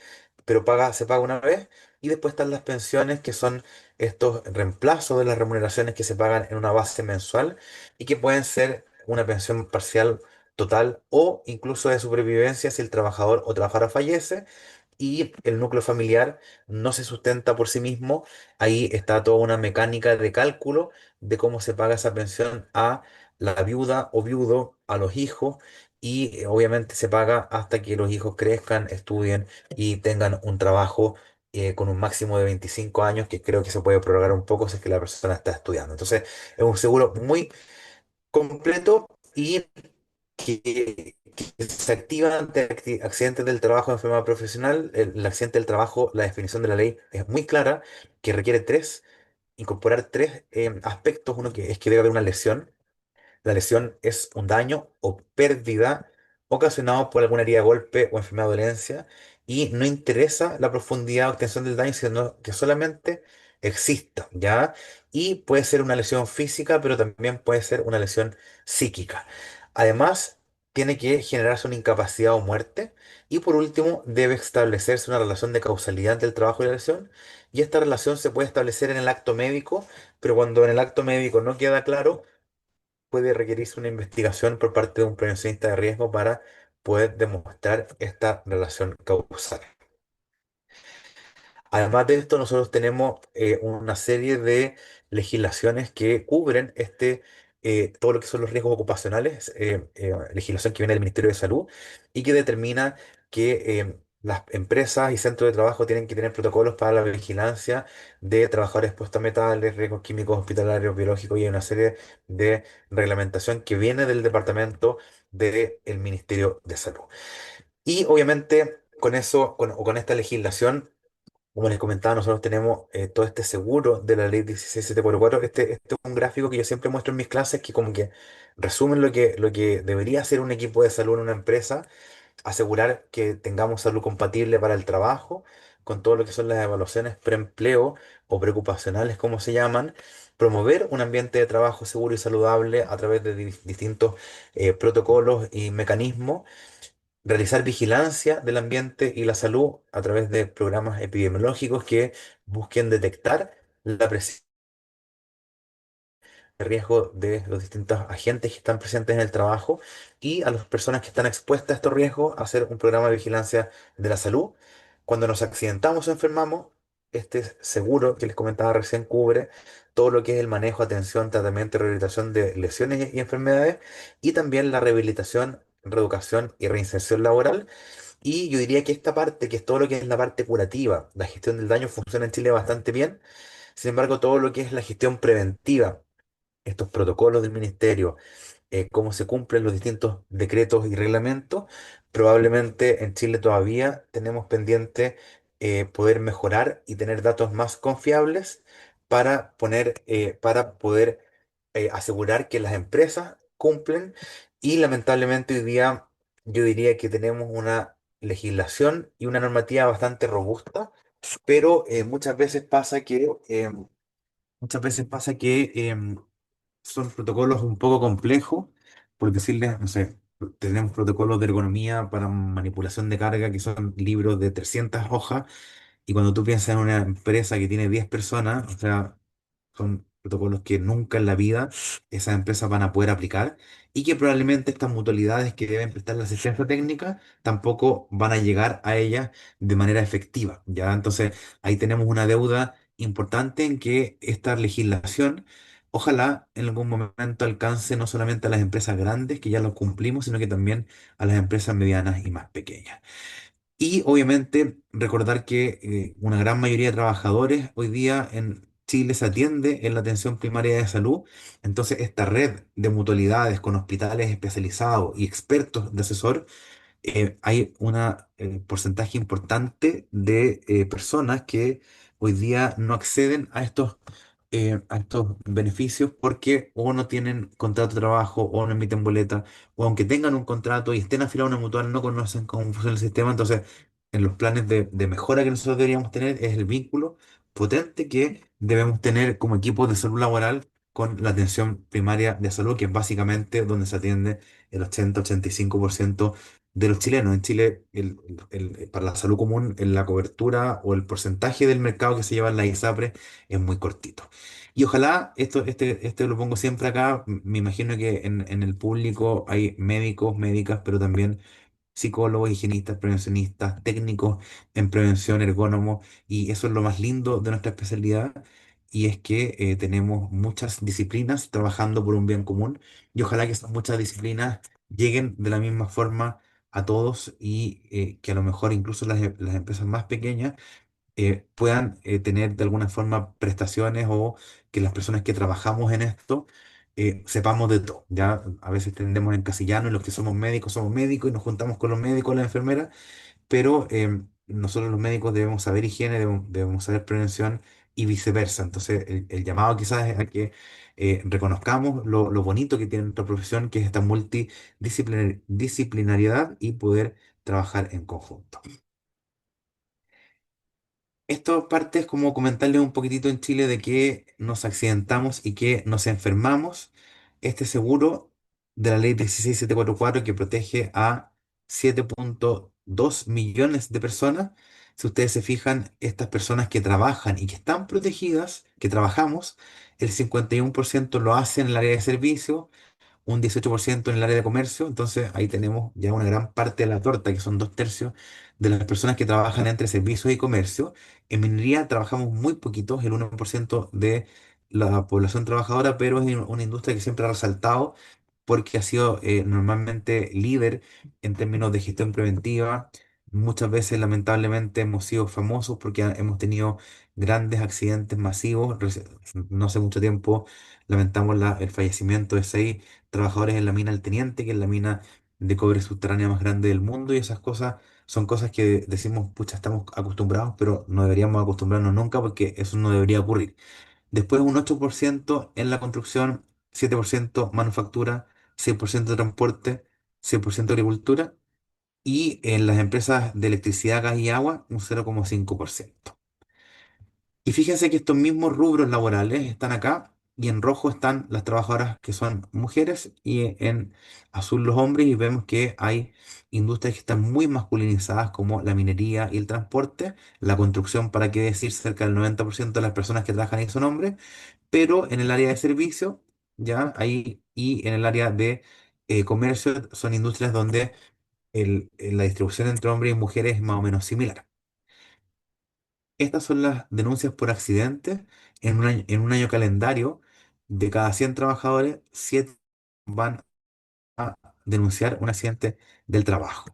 pero se paga una vez. Y después están las pensiones, que son estos reemplazos de las remuneraciones que se pagan en una base mensual y que pueden ser una pensión parcial, total o incluso de supervivencia si el trabajador o trabajadora fallece y el núcleo familiar no se sustenta por sí mismo. Ahí está toda una mecánica de cálculo de cómo se paga esa pensión a la viuda o viudo, a los hijos, y obviamente se paga hasta que los hijos crezcan, estudien y tengan un trabajo con un máximo de 25 años, que creo que se puede prorrogar un poco si es que la persona está estudiando. Entonces, es un seguro muy completo y que se activa ante accidentes del trabajo, enfermedad profesional. El accidente del trabajo, la definición de la ley es muy clara, que requiere incorporar tres aspectos. Uno que es que debe haber una lesión. La lesión es un daño o pérdida ocasionado por alguna herida, golpe o enfermedad o dolencia, y no interesa la profundidad o extensión del daño, sino que solamente exista, ¿ya? Y puede ser una lesión física, pero también puede ser una lesión psíquica. Además, tiene que generarse una incapacidad o muerte. Y por último, debe establecerse una relación de causalidad entre el trabajo y la lesión. Y esta relación se puede establecer en el acto médico, pero cuando en el acto médico no queda claro, puede requerirse una investigación por parte de un prevencionista de riesgo para poder demostrar esta relación causal. Además de esto, nosotros tenemos una serie de legislaciones que cubren todo lo que son los riesgos ocupacionales, legislación que viene del Ministerio de Salud y que determina que las empresas y centros de trabajo tienen que tener protocolos para la vigilancia de trabajadores expuestos a metales, riesgos químicos, hospitalarios, biológicos, y hay una serie de reglamentación que viene del departamento del Ministerio de Salud. Y obviamente con eso, o con esta legislación, como les comentaba, nosotros tenemos todo este seguro de la ley 16744. Este es un gráfico que yo siempre muestro en mis clases, que como que resumen lo que debería ser un equipo de salud en una empresa. asegurar que tengamos salud compatible para el trabajo, con todo lo que son las evaluaciones preempleo o preocupacionales, como se llaman, promover un ambiente de trabajo seguro y saludable a través de distintos protocolos y mecanismos, realizar vigilancia del ambiente y la salud a través de programas epidemiológicos que busquen detectar la presencia de riesgo de los distintos agentes que están presentes en el trabajo y a las personas que están expuestas a estos riesgos hacer un programa de vigilancia de la salud. Cuando nos accidentamos o enfermamos, este seguro que les comentaba recién cubre todo lo que es el manejo, atención, tratamiento y rehabilitación de lesiones y enfermedades y también la rehabilitación, reeducación y reinserción laboral. Y yo diría que esta parte, que es todo lo que es la parte curativa, la gestión del daño funciona en Chile bastante bien. Sin embargo, todo lo que es la gestión preventiva, estos protocolos del ministerio, cómo se cumplen los distintos decretos y reglamentos, probablemente en Chile todavía tenemos pendiente poder mejorar y tener datos más confiables para poder asegurar que las empresas cumplen y lamentablemente hoy día yo diría que tenemos una legislación y una normativa bastante robusta, pero muchas veces pasa que son protocolos un poco complejos, por decirles, no sé, tenemos protocolos de ergonomía para manipulación de carga que son libros de 300 hojas y cuando tú piensas en una empresa que tiene 10 personas, o sea, son protocolos que nunca en la vida esas empresas van a poder aplicar y que probablemente estas mutualidades que deben prestar la asistencia técnica tampoco van a llegar a ellas de manera efectiva, ¿ya? Entonces, ahí tenemos una deuda importante en que esta legislación, ojalá en algún momento alcance no solamente a las empresas grandes, que ya lo cumplimos, sino que también a las empresas medianas y más pequeñas. Y obviamente recordar que una gran mayoría de trabajadores hoy día en Chile se atiende en la atención primaria de salud. Entonces, esta red de mutualidades con hospitales especializados y expertos de asesor hay un porcentaje importante de personas que hoy día no acceden a estos beneficios porque o no tienen contrato de trabajo o no emiten boleta, o aunque tengan un contrato y estén afiliados a una mutual, no conocen cómo funciona el sistema. Entonces, en los planes de mejora que nosotros deberíamos tener es el vínculo potente que debemos tener como equipo de salud laboral con la atención primaria de salud, que es básicamente donde se atiende el 80-85% de los chilenos. En Chile, para la salud común, la cobertura o el porcentaje del mercado que se lleva en la ISAPRE es muy cortito. Y ojalá, este lo pongo siempre acá, me imagino que en el público hay médicos, médicas, pero también psicólogos, higienistas, prevencionistas, técnicos en prevención, ergónomos, y eso es lo más lindo de nuestra especialidad, y es que tenemos muchas disciplinas trabajando por un bien común, y ojalá que esas muchas disciplinas lleguen de la misma forma a todos y que a lo mejor incluso las empresas más pequeñas puedan tener de alguna forma prestaciones o que las personas que trabajamos en esto sepamos de todo. Ya a veces tendemos a encasillarnos y los que somos médicos y nos juntamos con los médicos, las enfermeras, pero nosotros los médicos debemos saber higiene, debemos saber prevención y viceversa. Entonces el llamado quizás es a que reconozcamos lo bonito que tiene nuestra profesión, que es esta multidisciplinariedad y poder trabajar en conjunto. Esto parte es como comentarles un poquitito en Chile de que nos accidentamos y que nos enfermamos. Este seguro de la ley 16744 que protege a 7,2 millones de personas. Si ustedes se fijan, estas personas que trabajan y que están protegidas, que trabajamos, el 51% lo hacen en el área de servicio, un 18% en el área de comercio, entonces ahí tenemos ya una gran parte de la torta, que son 2/3 de las personas que trabajan entre servicios y comercio. En minería trabajamos muy poquitos, el 1% de la población trabajadora, pero es una industria que siempre ha resaltado porque ha sido normalmente líder en términos de gestión preventiva. Muchas veces, lamentablemente, hemos sido famosos porque hemos tenido grandes accidentes masivos. No hace mucho tiempo lamentamos el fallecimiento de 6 trabajadores en la mina El Teniente, que es la mina de cobre subterránea más grande del mundo, y esas cosas son cosas que decimos, pucha, estamos acostumbrados, pero no deberíamos acostumbrarnos nunca porque eso no debería ocurrir. Después un 8% en la construcción, 7% manufactura, 6% transporte, 6% agricultura y en las empresas de electricidad, gas y agua un 0,5%. Y fíjense que estos mismos rubros laborales están acá y en rojo están las trabajadoras que son mujeres y en azul los hombres y vemos que hay industrias que están muy masculinizadas como la minería y el transporte, la construcción, para qué decir, cerca del 90% de las personas que trabajan ahí son hombres, pero en el área de servicio, ya ahí y en el área de comercio son industrias donde la distribución entre hombres y mujeres es más o menos similar. Estas son las denuncias por accidentes en un año calendario. De cada 100 trabajadores, 7 van a denunciar un accidente del trabajo.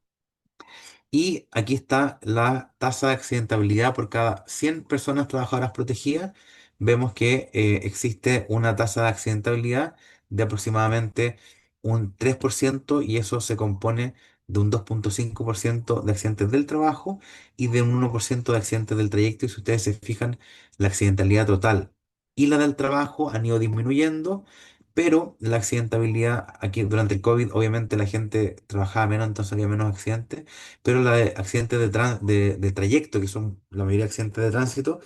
Y aquí está la tasa de accidentabilidad por cada 100 personas trabajadoras protegidas. Vemos que existe una tasa de accidentabilidad de aproximadamente un 3% y eso se compone de un 2,5% de accidentes del trabajo y de un 1% de accidentes del trayecto. Y si ustedes se fijan, la accidentalidad total y la del trabajo han ido disminuyendo, pero la accidentabilidad aquí durante el COVID, obviamente la gente trabajaba menos, entonces había menos accidentes, pero la de accidentes de trayecto, que son la mayoría de accidentes de tránsito,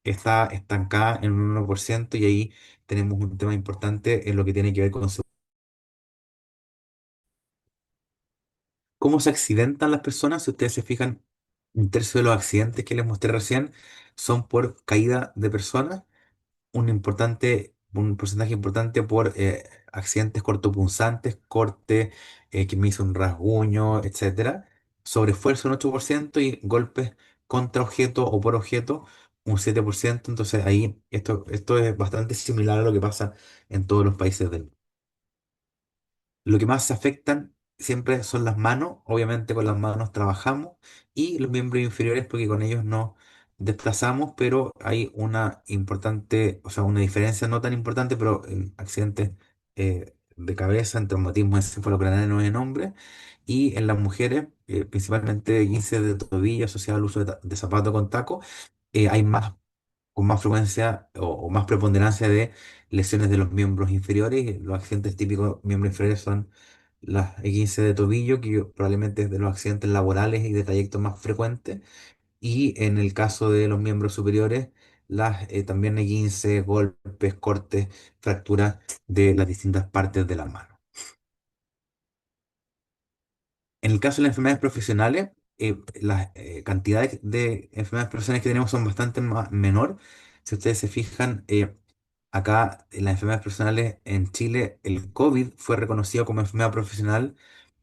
está estancada en un 1% y ahí tenemos un tema importante en lo que tiene que ver con cómo se accidentan las personas. Si ustedes se fijan, un tercio de los accidentes que les mostré recién son por caída de personas, un porcentaje importante por accidentes cortopunzantes, corte, que me hizo un rasguño, etcétera. Sobreesfuerzo un 8% y golpes contra objeto o por objeto un 7%. Entonces ahí esto es bastante similar a lo que pasa en todos los países del mundo. Lo que más se afectan siempre son las manos, obviamente con las manos trabajamos, y los miembros inferiores porque con ellos nos desplazamos, pero hay una importante, o sea, una diferencia no tan importante, pero en accidentes de cabeza, en traumatismo encefalocraniano en hombres, y en las mujeres, principalmente 15 de tobillo asociado al uso de zapatos con taco, hay más con más frecuencia o más preponderancia de lesiones de los miembros inferiores. Los accidentes típicos miembros inferiores son las E15 de tobillo, que probablemente es de los accidentes laborales y de trayectos más frecuentes. Y en el caso de los miembros superiores, las también E15, golpes, cortes, fracturas de las distintas partes de la mano. En el caso de las enfermedades profesionales, las cantidades de enfermedades profesionales que tenemos son bastante menor. Si ustedes se fijan, acá en las enfermedades profesionales en Chile, el COVID fue reconocido como enfermedad profesional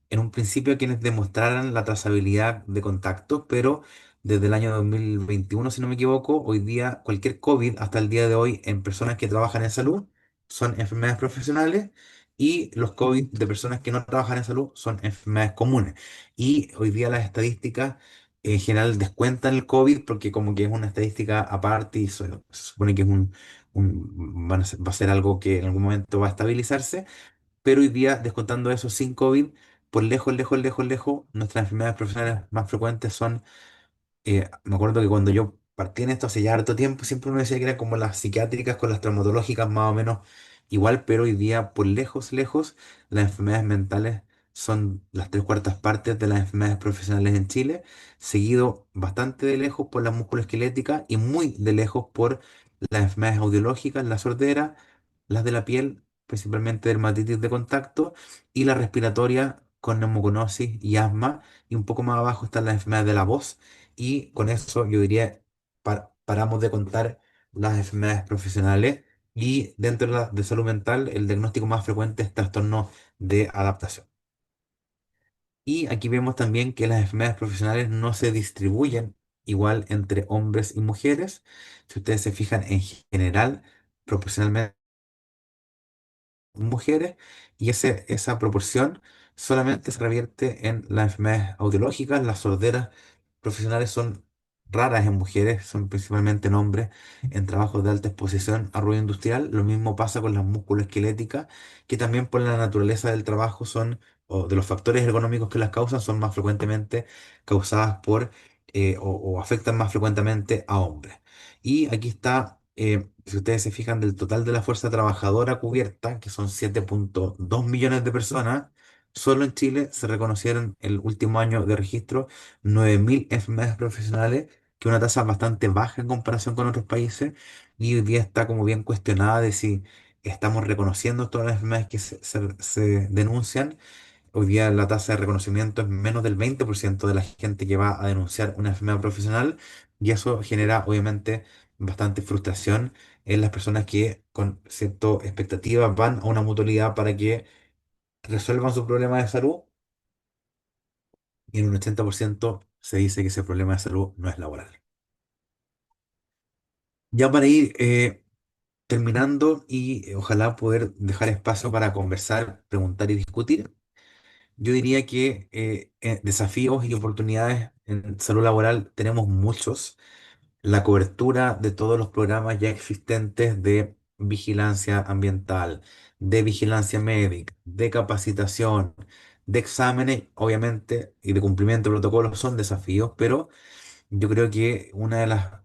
en un principio quienes demostraran la trazabilidad de contactos, pero desde el año 2021, si no me equivoco, hoy día cualquier COVID hasta el día de hoy en personas que trabajan en salud son enfermedades profesionales y los COVID de personas que no trabajan en salud son enfermedades comunes. Y hoy día las estadísticas en general descuentan el COVID porque como que es una estadística aparte y se supone que es va a ser algo que en algún momento va a estabilizarse, pero hoy día, descontando eso sin COVID, por lejos, lejos, lejos, lejos, nuestras enfermedades profesionales más frecuentes son, me acuerdo que cuando yo partí en esto hace ya harto tiempo, siempre uno decía que eran como las psiquiátricas con las traumatológicas más o menos igual, pero hoy día, por lejos, lejos, las enfermedades mentales son las tres cuartas partes de las enfermedades profesionales en Chile, seguido bastante de lejos por las musculoesqueléticas y muy de lejos por las enfermedades audiológicas, la sordera, las de la piel, principalmente dermatitis de contacto, y la respiratoria con neumoconosis y asma, y un poco más abajo están las enfermedades de la voz, y con eso yo diría, paramos de contar las enfermedades profesionales, y dentro de salud mental, el diagnóstico más frecuente es trastorno de adaptación. Y aquí vemos también que las enfermedades profesionales no se distribuyen igual entre hombres y mujeres. Si ustedes se fijan en general, proporcionalmente mujeres y esa proporción solamente se revierte en las enfermedades audiológicas. Las sorderas profesionales son raras en mujeres, son principalmente en hombres en trabajos de alta exposición a ruido industrial. Lo mismo pasa con las musculoesqueléticas, que también por la naturaleza del trabajo son, o de los factores ergonómicos que las causan, son más frecuentemente causadas por, o afectan más frecuentemente a hombres. Y aquí está, si ustedes se fijan, del total de la fuerza trabajadora cubierta, que son 7,2 millones de personas, Solo en Chile se reconocieron el último año de registro 9.000 enfermedades profesionales, que es una tasa bastante baja en comparación con otros países, y hoy día está como bien cuestionada de si estamos reconociendo todas las enfermedades que se denuncian. Hoy día la tasa de reconocimiento es menos del 20% de la gente que va a denunciar una enfermedad profesional, y eso genera obviamente bastante frustración en las personas que con cierta expectativa van a una mutualidad para que resuelvan su problema de salud, y en un 80% se dice que ese problema de salud no es laboral. Ya para ir terminando y ojalá poder dejar espacio para conversar, preguntar y discutir, yo diría que desafíos y oportunidades en salud laboral tenemos muchos. La cobertura de todos los programas ya existentes de vigilancia ambiental, de vigilancia médica, de capacitación, de exámenes, obviamente, y de cumplimiento de protocolos son desafíos, pero yo creo que una de las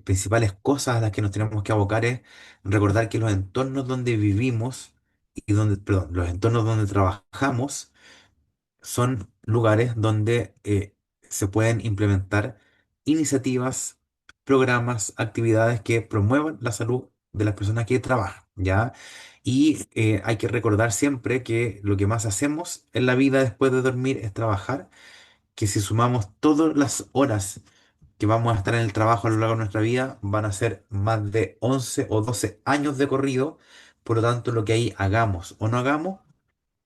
principales cosas a las que nos tenemos que abocar es recordar que los entornos donde vivimos y donde, perdón, los entornos donde trabajamos son lugares donde se pueden implementar iniciativas, programas, actividades que promuevan la salud de las personas que trabajan, ¿ya? Y hay que recordar siempre que lo que más hacemos en la vida después de dormir es trabajar, que si sumamos todas las horas que vamos a estar en el trabajo a lo largo de nuestra vida, van a ser más de 11 o 12 años de corrido. Por lo tanto, lo que ahí hagamos o no hagamos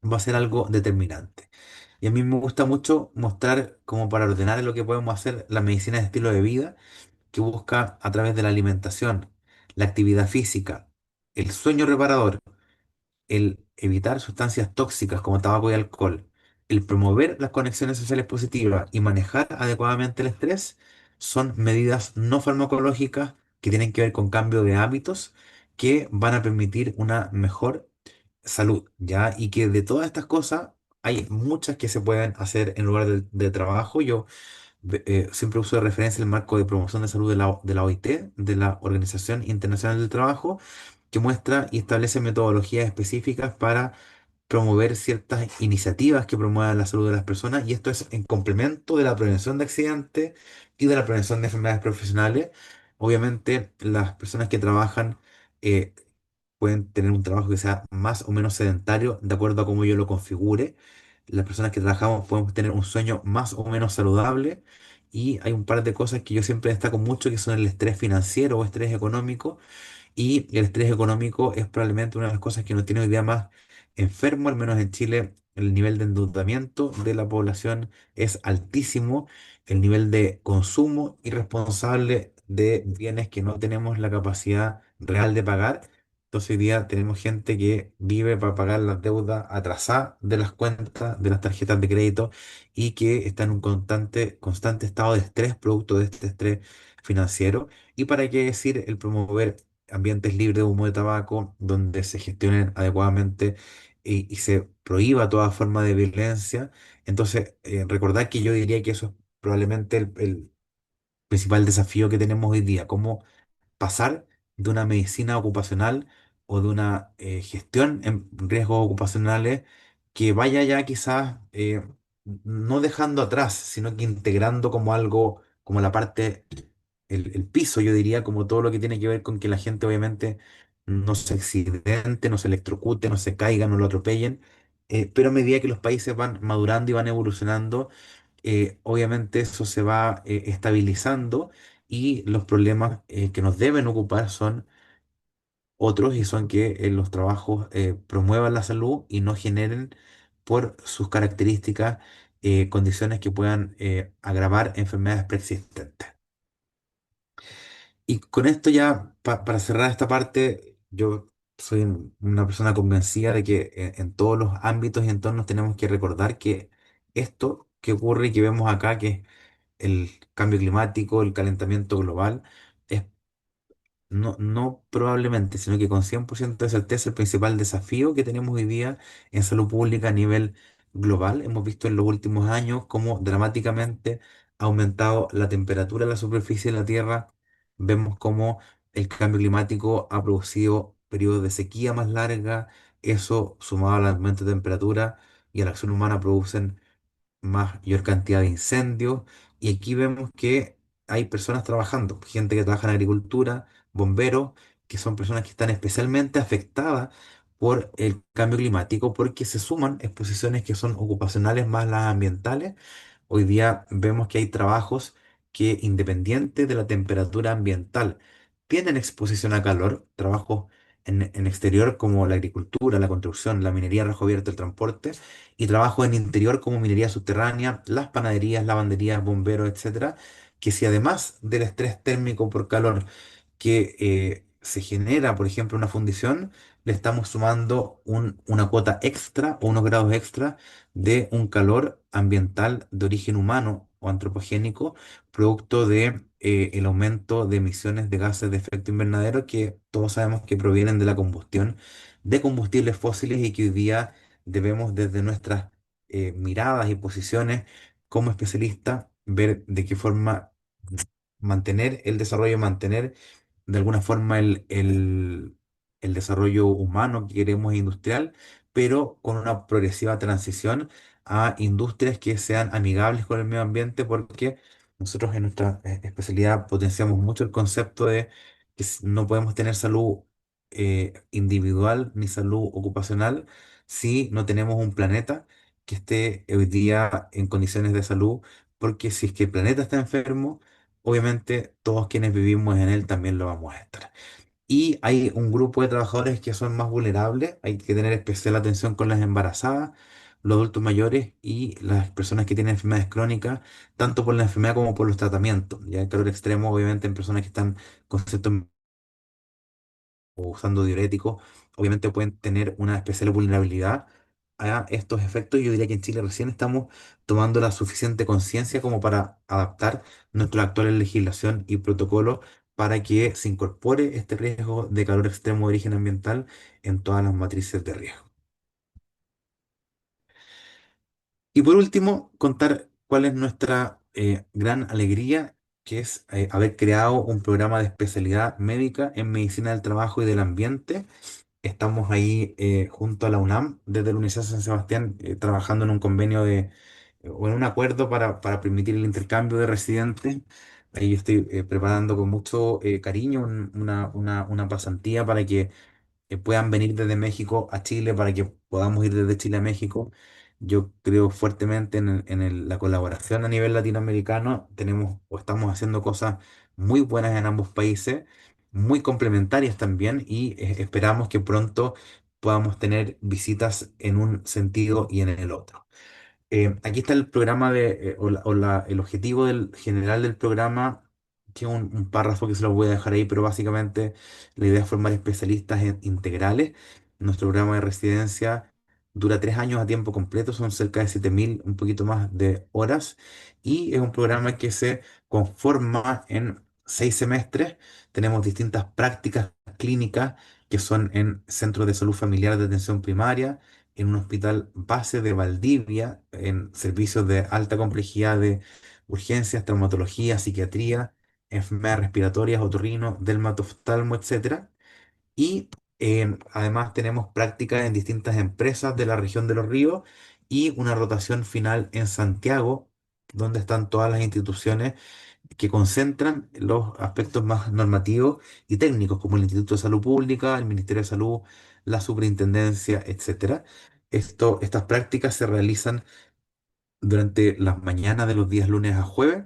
va a ser algo determinante. Y a mí me gusta mucho mostrar, como para ordenar lo que podemos hacer, la medicina de estilo de vida, que busca a través de la alimentación, la actividad física, el sueño reparador, el evitar sustancias tóxicas como tabaco y alcohol, el promover las conexiones sociales positivas y manejar adecuadamente el estrés, son medidas no farmacológicas que tienen que ver con cambio de hábitos que van a permitir una mejor salud, ¿ya? Y que de todas estas cosas hay muchas que se pueden hacer en lugar de trabajo. Yo siempre uso de referencia el marco de promoción de salud de la OIT, de la Organización Internacional del Trabajo, que muestra y establece metodologías específicas para promover ciertas iniciativas que promuevan la salud de las personas, y esto es en complemento de la prevención de accidentes y de la prevención de enfermedades profesionales. Obviamente, las personas que trabajan eh, pueden tener un trabajo que sea más o menos sedentario de acuerdo a cómo yo lo configure. Las personas que trabajamos podemos tener un sueño más o menos saludable, y hay un par de cosas que yo siempre destaco mucho, que son el estrés financiero o estrés económico. Y el estrés económico es probablemente una de las cosas que nos tiene hoy día más enfermo, al menos en Chile. El nivel de endeudamiento de la población es altísimo, el nivel de consumo irresponsable de bienes que no tenemos la capacidad real de pagar. Entonces hoy día tenemos gente que vive para pagar las deudas atrasadas de las cuentas, de las tarjetas de crédito, y que está en un constante estado de estrés producto de este estrés financiero. Y para qué decir el promover ambientes libres de humo de tabaco, donde se gestionen adecuadamente y se prohíba toda forma de violencia. Entonces, recordar que yo diría que eso es probablemente el principal desafío que tenemos hoy día: cómo pasar de una medicina ocupacional o de una gestión en riesgos ocupacionales que vaya ya quizás no dejando atrás, sino que integrando como algo, como la parte, el piso, yo diría, como todo lo que tiene que ver con que la gente obviamente no se accidente, no se electrocute, no se caiga, no lo atropellen. Pero a medida que los países van madurando y van evolucionando, obviamente eso se va estabilizando, y los problemas que nos deben ocupar son otros, y son que los trabajos promuevan la salud y no generen por sus características condiciones que puedan agravar enfermedades preexistentes. Y con esto ya, para cerrar esta parte, yo soy una persona convencida de que en todos los ámbitos y entornos tenemos que recordar que esto que ocurre y que vemos acá, que es el cambio climático, el calentamiento global, es no probablemente, sino que con 100% de certeza el principal desafío que tenemos hoy día en salud pública a nivel global. Hemos visto en los últimos años cómo dramáticamente ha aumentado la temperatura de la superficie de la Tierra. Vemos cómo el cambio climático ha producido periodos de sequía más larga. Eso, sumado al aumento de temperatura, y a la acción humana producen mayor cantidad de incendios. Y aquí vemos que hay personas trabajando, gente que trabaja en agricultura, bomberos, que son personas que están especialmente afectadas por el cambio climático porque se suman exposiciones que son ocupacionales más las ambientales. Hoy día vemos que hay trabajos que, independiente de la temperatura ambiental, tienen exposición a calor, trabajos en exterior como la agricultura, la construcción, la minería a rajo abierto, el transporte, y trabajos en interior como minería subterránea, las panaderías, lavanderías, bomberos, etcétera, que si además del estrés térmico por calor que se genera, por ejemplo, una fundición, le estamos sumando una cuota extra o unos grados extra de un calor ambiental de origen humano o antropogénico, producto de el aumento de emisiones de gases de efecto invernadero que todos sabemos que provienen de la combustión de combustibles fósiles y que hoy día debemos desde nuestras miradas y posiciones como especialistas ver de qué forma mantener el desarrollo, mantener de alguna forma el desarrollo humano que queremos industrial, pero con una progresiva transición a industrias que sean amigables con el medio ambiente, porque nosotros en nuestra especialidad potenciamos mucho el concepto de que no podemos tener salud individual ni salud ocupacional si no tenemos un planeta que esté hoy día en condiciones de salud, porque si es que el planeta está enfermo, obviamente todos quienes vivimos en él también lo vamos a estar. Y hay un grupo de trabajadores que son más vulnerables, hay que tener especial atención con las embarazadas, los adultos mayores y las personas que tienen enfermedades crónicas, tanto por la enfermedad como por los tratamientos. Ya el calor extremo, obviamente, en personas que están con ciertos o usando diuréticos, obviamente pueden tener una especial vulnerabilidad a estos efectos. Yo diría que en Chile recién estamos tomando la suficiente conciencia como para adaptar nuestra actual legislación y protocolo para que se incorpore este riesgo de calor extremo de origen ambiental en todas las matrices de riesgo. Y por último, contar cuál es nuestra gran alegría, que es haber creado un programa de especialidad médica en medicina del trabajo y del ambiente. Estamos ahí junto a la UNAM desde la Universidad de San Sebastián trabajando en un convenio o en un acuerdo para permitir el intercambio de residentes. Ahí yo estoy preparando con mucho cariño una pasantía para que puedan venir desde México a Chile, para que podamos ir desde Chile a México. Yo creo fuertemente la colaboración a nivel latinoamericano. Tenemos o estamos haciendo cosas muy buenas en ambos países, muy complementarias también, y esperamos que pronto podamos tener visitas en un sentido y en el otro. Aquí está el programa el objetivo general del programa, que es un párrafo que se lo voy a dejar ahí, pero básicamente la idea es formar especialistas integrales. Nuestro programa de residencia dura 3 años a tiempo completo, son cerca de 7.000, un poquito más de horas, y es un programa que se conforma en 6 semestres. Tenemos distintas prácticas clínicas que son en centros de salud familiar de atención primaria, en un hospital base de Valdivia, en servicios de alta complejidad de urgencias, traumatología, psiquiatría, enfermedades respiratorias, otorrino, dermatoftalmo, etcétera. Y además tenemos prácticas en distintas empresas de la región de Los Ríos y una rotación final en Santiago, donde están todas las instituciones que concentran los aspectos más normativos y técnicos, como el Instituto de Salud Pública, el Ministerio de Salud, la Superintendencia, etcétera. Estas prácticas se realizan durante las mañanas de los días lunes a jueves.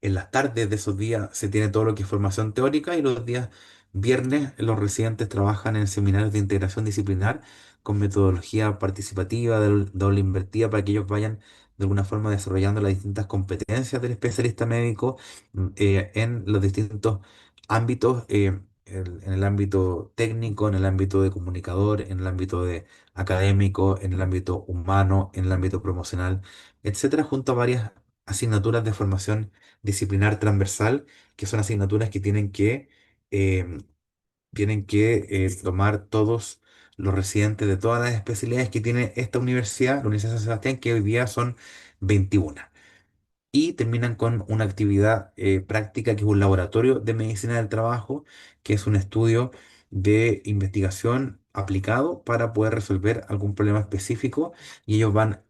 En las tardes de esos días se tiene todo lo que es formación teórica, y los días viernes los residentes trabajan en seminarios de integración disciplinar con metodología participativa, doble invertida, para que ellos vayan de alguna forma desarrollando las distintas competencias del especialista médico en los distintos ámbitos, en el ámbito técnico, en el ámbito de comunicador, en el ámbito de académico, en el ámbito humano, en el ámbito promocional, etcétera, junto a varias asignaturas de formación disciplinar transversal, que son asignaturas que eh, tomar todos los residentes de todas las especialidades que tiene esta universidad, la Universidad de San Sebastián, que hoy día son 21. Y terminan con una actividad práctica, que es un laboratorio de medicina del trabajo, que es un estudio de investigación aplicado para poder resolver algún problema específico y ellos van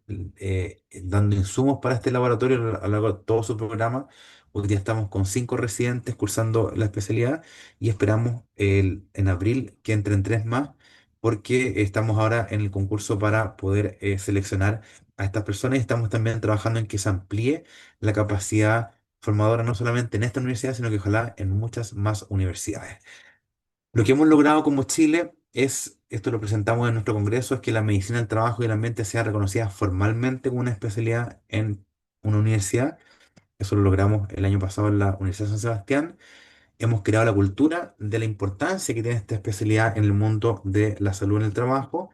dando insumos para este laboratorio a lo largo de todo su programa. Hoy día estamos con 5 residentes cursando la especialidad y esperamos en abril que entren 3 más porque estamos ahora en el concurso para poder seleccionar a estas personas y estamos también trabajando en que se amplíe la capacidad formadora no solamente en esta universidad, sino que ojalá en muchas más universidades. Lo que hemos logrado como Chile es, esto lo presentamos en nuestro congreso, es que la medicina del trabajo y el ambiente sea reconocida formalmente como una especialidad en una universidad. Eso lo logramos el año pasado en la Universidad de San Sebastián. Hemos creado la cultura de la importancia que tiene esta especialidad en el mundo de la salud en el trabajo.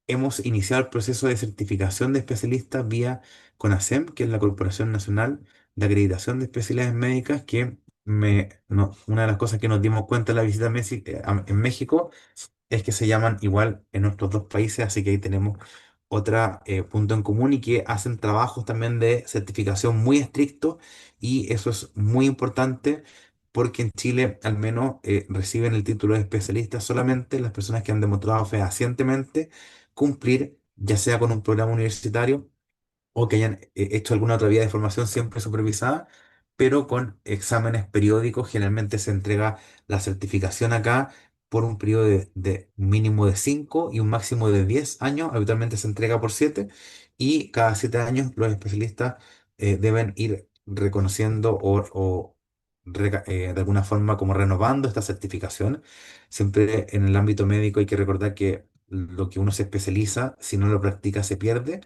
Hemos iniciado el proceso de certificación de especialistas vía CONASEM, que es la Corporación Nacional de Acreditación de Especialidades Médicas, que una de las cosas que nos dimos cuenta en la visita a en México es que se llaman igual en nuestros dos países, así que ahí tenemos otro punto en común y que hacen trabajos también de certificación muy estrictos y eso es muy importante porque en Chile al menos reciben el título de especialista solamente las personas que han demostrado fehacientemente cumplir, ya sea con un programa universitario o que hayan hecho alguna otra vía de formación siempre supervisada, pero con exámenes periódicos. Generalmente se entrega la certificación acá por un periodo de un mínimo de 5 y un máximo de 10 años. Habitualmente se entrega por 7 y cada 7 años los especialistas deben ir reconociendo de alguna forma como renovando esta certificación. Siempre en el ámbito médico hay que recordar que lo que uno se especializa, si no lo practica, se pierde.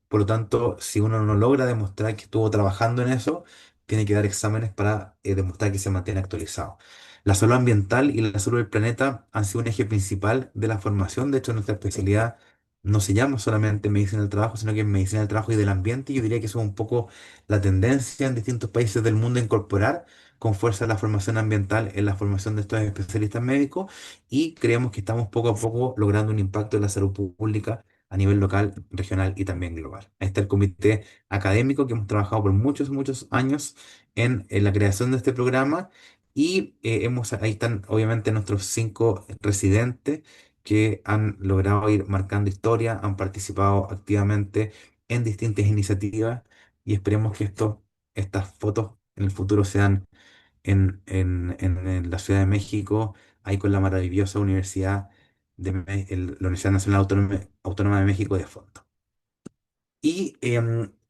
Por lo tanto, si uno no logra demostrar que estuvo trabajando en eso, tiene que dar exámenes para demostrar que se mantiene actualizado. La salud ambiental y la salud del planeta han sido un eje principal de la formación. De hecho, nuestra especialidad no se llama solamente medicina del trabajo, sino que es medicina del trabajo y del ambiente. Yo diría que eso es un poco la tendencia en distintos países del mundo a incorporar con fuerza la formación ambiental en la formación de estos especialistas médicos y creemos que estamos poco a poco logrando un impacto en la salud pública a nivel local, regional y también global. Ahí está el comité académico que hemos trabajado por muchos, muchos años en la creación de este programa y ahí están obviamente nuestros 5 residentes que han logrado ir marcando historia, han participado activamente en distintas iniciativas y esperemos que estas fotos en el futuro sean en la Ciudad de México, ahí con la maravillosa Universidad la Universidad Nacional Autónoma de México de fondo. Y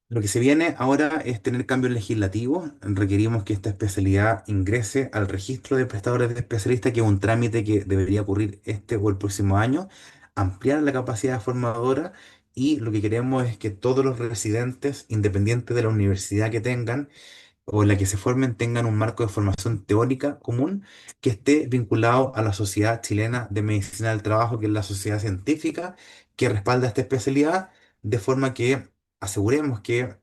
lo que se viene ahora es tener cambios legislativos. Requerimos que esta especialidad ingrese al registro de prestadores de especialistas, que es un trámite que debería ocurrir este o el próximo año, ampliar la capacidad formadora y lo que queremos es que todos los residentes, independientes de la universidad que tengan, o en la que se formen tengan un marco de formación teórica común que esté vinculado a la Sociedad Chilena de Medicina del Trabajo, que es la sociedad científica que respalda esta especialidad, de forma que aseguremos que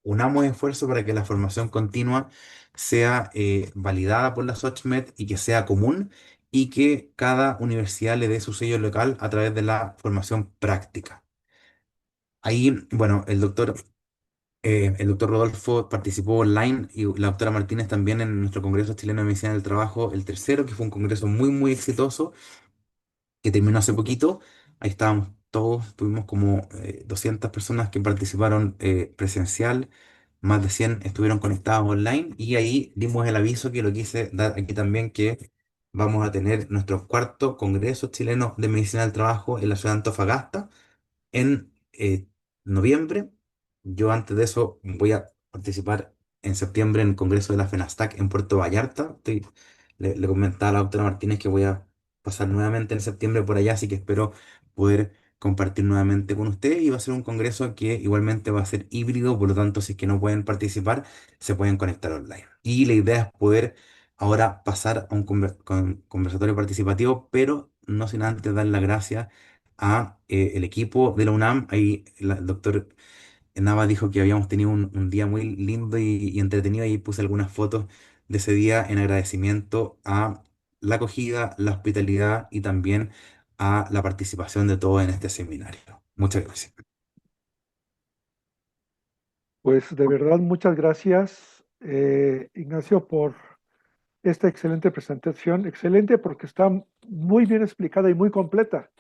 unamos esfuerzos para que la formación continua sea validada por la SOCMED y que sea común y que cada universidad le dé su sello local a través de la formación práctica. Ahí, bueno, el doctor Rodolfo participó online y la doctora Martínez también en nuestro Congreso Chileno de Medicina del Trabajo, el tercero, que fue un congreso muy, muy exitoso, que terminó hace poquito. Ahí estábamos todos, tuvimos como 200 personas que participaron presencial, más de 100 estuvieron conectados online y ahí dimos el aviso que lo quise dar aquí también, que vamos a tener nuestro cuarto Congreso Chileno de Medicina del Trabajo en la ciudad de Antofagasta en noviembre. Yo antes de eso voy a participar en septiembre en el Congreso de la FENASTAC en Puerto Vallarta. Le comentaba a la doctora Martínez que voy a pasar nuevamente en septiembre por allá, así que espero poder compartir nuevamente con ustedes y va a ser un congreso que igualmente va a ser híbrido, por lo tanto, si es que no pueden participar, se pueden conectar online. Y la idea es poder ahora pasar a un conversatorio participativo, pero no sin antes dar las gracias a el equipo de la UNAM. Ahí el doctor Nava dijo que habíamos tenido un día muy lindo y entretenido y puse algunas fotos de ese día en agradecimiento a la acogida, la hospitalidad y también a la participación de todos en este seminario. Muchas gracias. Pues de verdad, muchas gracias, Ignacio, por esta excelente presentación, excelente porque está muy bien explicada y muy completa.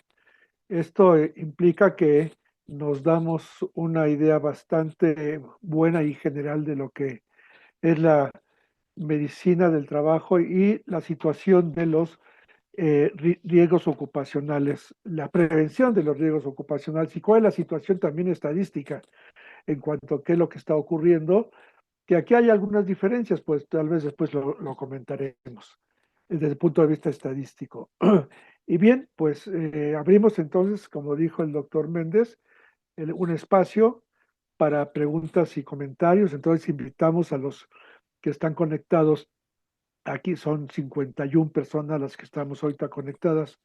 Esto implica que nos damos una idea bastante buena y general de lo que es la medicina del trabajo y la situación de los riesgos ocupacionales, la prevención de los riesgos ocupacionales y cuál es la situación también estadística en cuanto a qué es lo que está ocurriendo, que aquí hay algunas diferencias, pues tal vez después lo comentaremos desde el punto de vista estadístico. Y bien, pues abrimos entonces, como dijo el doctor Méndez, un espacio para preguntas y comentarios. Entonces invitamos a los que están conectados. Aquí son 51 personas las que estamos ahorita conectadas